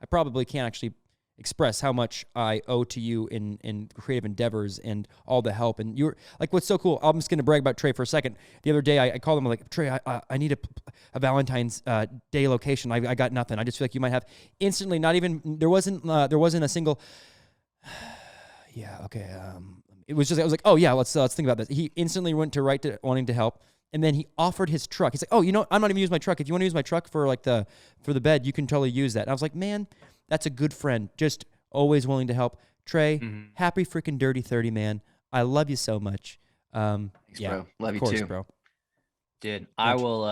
probably can't actually express how much I owe to you in creative endeavors and all the help. And you're like, what's so cool, I'm just going to brag about Trey for a second. The other day I called him, I'm like, Trey, I need a Valentine's Day location. I got nothing. I just feel like you might have. Instantly, not even, there wasn't a single, yeah, okay. It was just, I was like, oh yeah, let's think about this. He instantly went to wanting to help. And then he offered his truck. He's like, oh, I'm not even using my truck. If you want to use my truck for like for the bed, you can totally use that. And I was like, man, that's a good friend. Just always willing to help. Trey, happy freaking dirty 30, man. I love you so much. Thanks, Yeah, bro. Love you of course, too, bro. Dude, I will,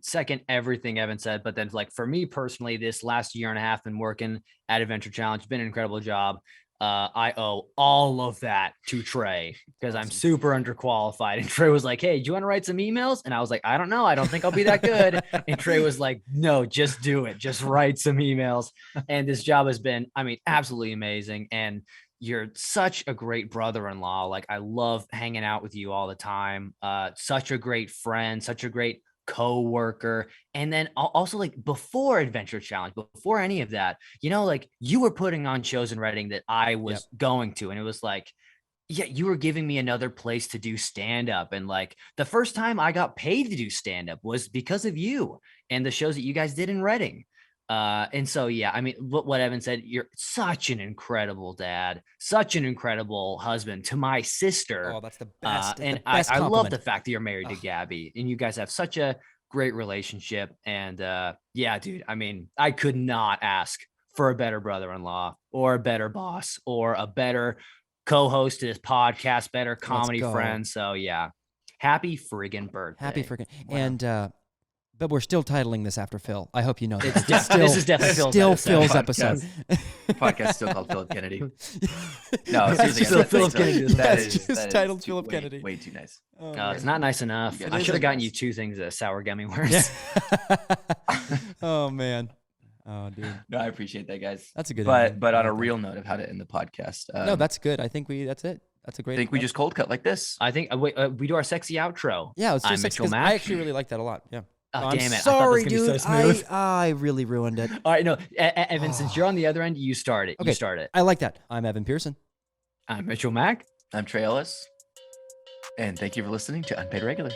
second everything Evan said, but then like for me personally, this last year and a half been working at Adventure Challenge, been an incredible job. I owe all of that to Trey because I'm super underqualified. And Trey was like, hey, do you want to write some emails? And I was like, I don't know. I don't think I'll be that good. And Trey was like, no, just do it. Just write some emails. And this job has been, absolutely amazing. And you're such a great brother-in-law. Like, I love hanging out with you all the time. Such a great friend, such a great co-worker. And then also, like, before Adventure Challenge, before any of that, like, you were putting on shows in Reading that I was going to, and it was like, yeah, you were giving me another place to do stand-up. And like, the first time I got paid to do stand-up was because of you and the shows that you guys did in Reading. And so, yeah, what Evan said, you're such an incredible dad, such an incredible husband to my sister. Oh, that's the best. And the best I love compliment. the fact that you're married to Gabby and you guys have such a great relationship. And yeah, dude, I could not ask for a better brother-in-law or a better boss or a better co-host to this podcast, better comedy friend. So yeah, happy friggin' birthday. Happy friggin'. Wow. And, but we're still titling this after Phil. I hope you know that. This is definitely Phil's episode. Podcast still called Philip Kennedy. No, seriously, still Philip Kennedy. That It's is just titled Philip Kennedy. Way too nice. It's not nice enough. It I is should have gotten nice. you two things of sour gummy worms. Oh man. Oh dude. No, I appreciate that, guys. That's a good. But on a real note of how to end the podcast. No, that's good. I think that's it. That's a great. I think we just cold cut like this. I think we do our sexy outro. Yeah, let's I'm just Mitchell I Mack. actually really like that a lot. Yeah. Oh, I'm damn it. sorry, I thought this was dude. gonna be so smooth. I really ruined it. All right, no, Evan, since you're on the other end, you start it. Okay. You start it. I like that. I'm Evan Pearson. I'm Mitchell Mack. I'm Trey Ellis. And thank you for listening to Unpaid Regulars.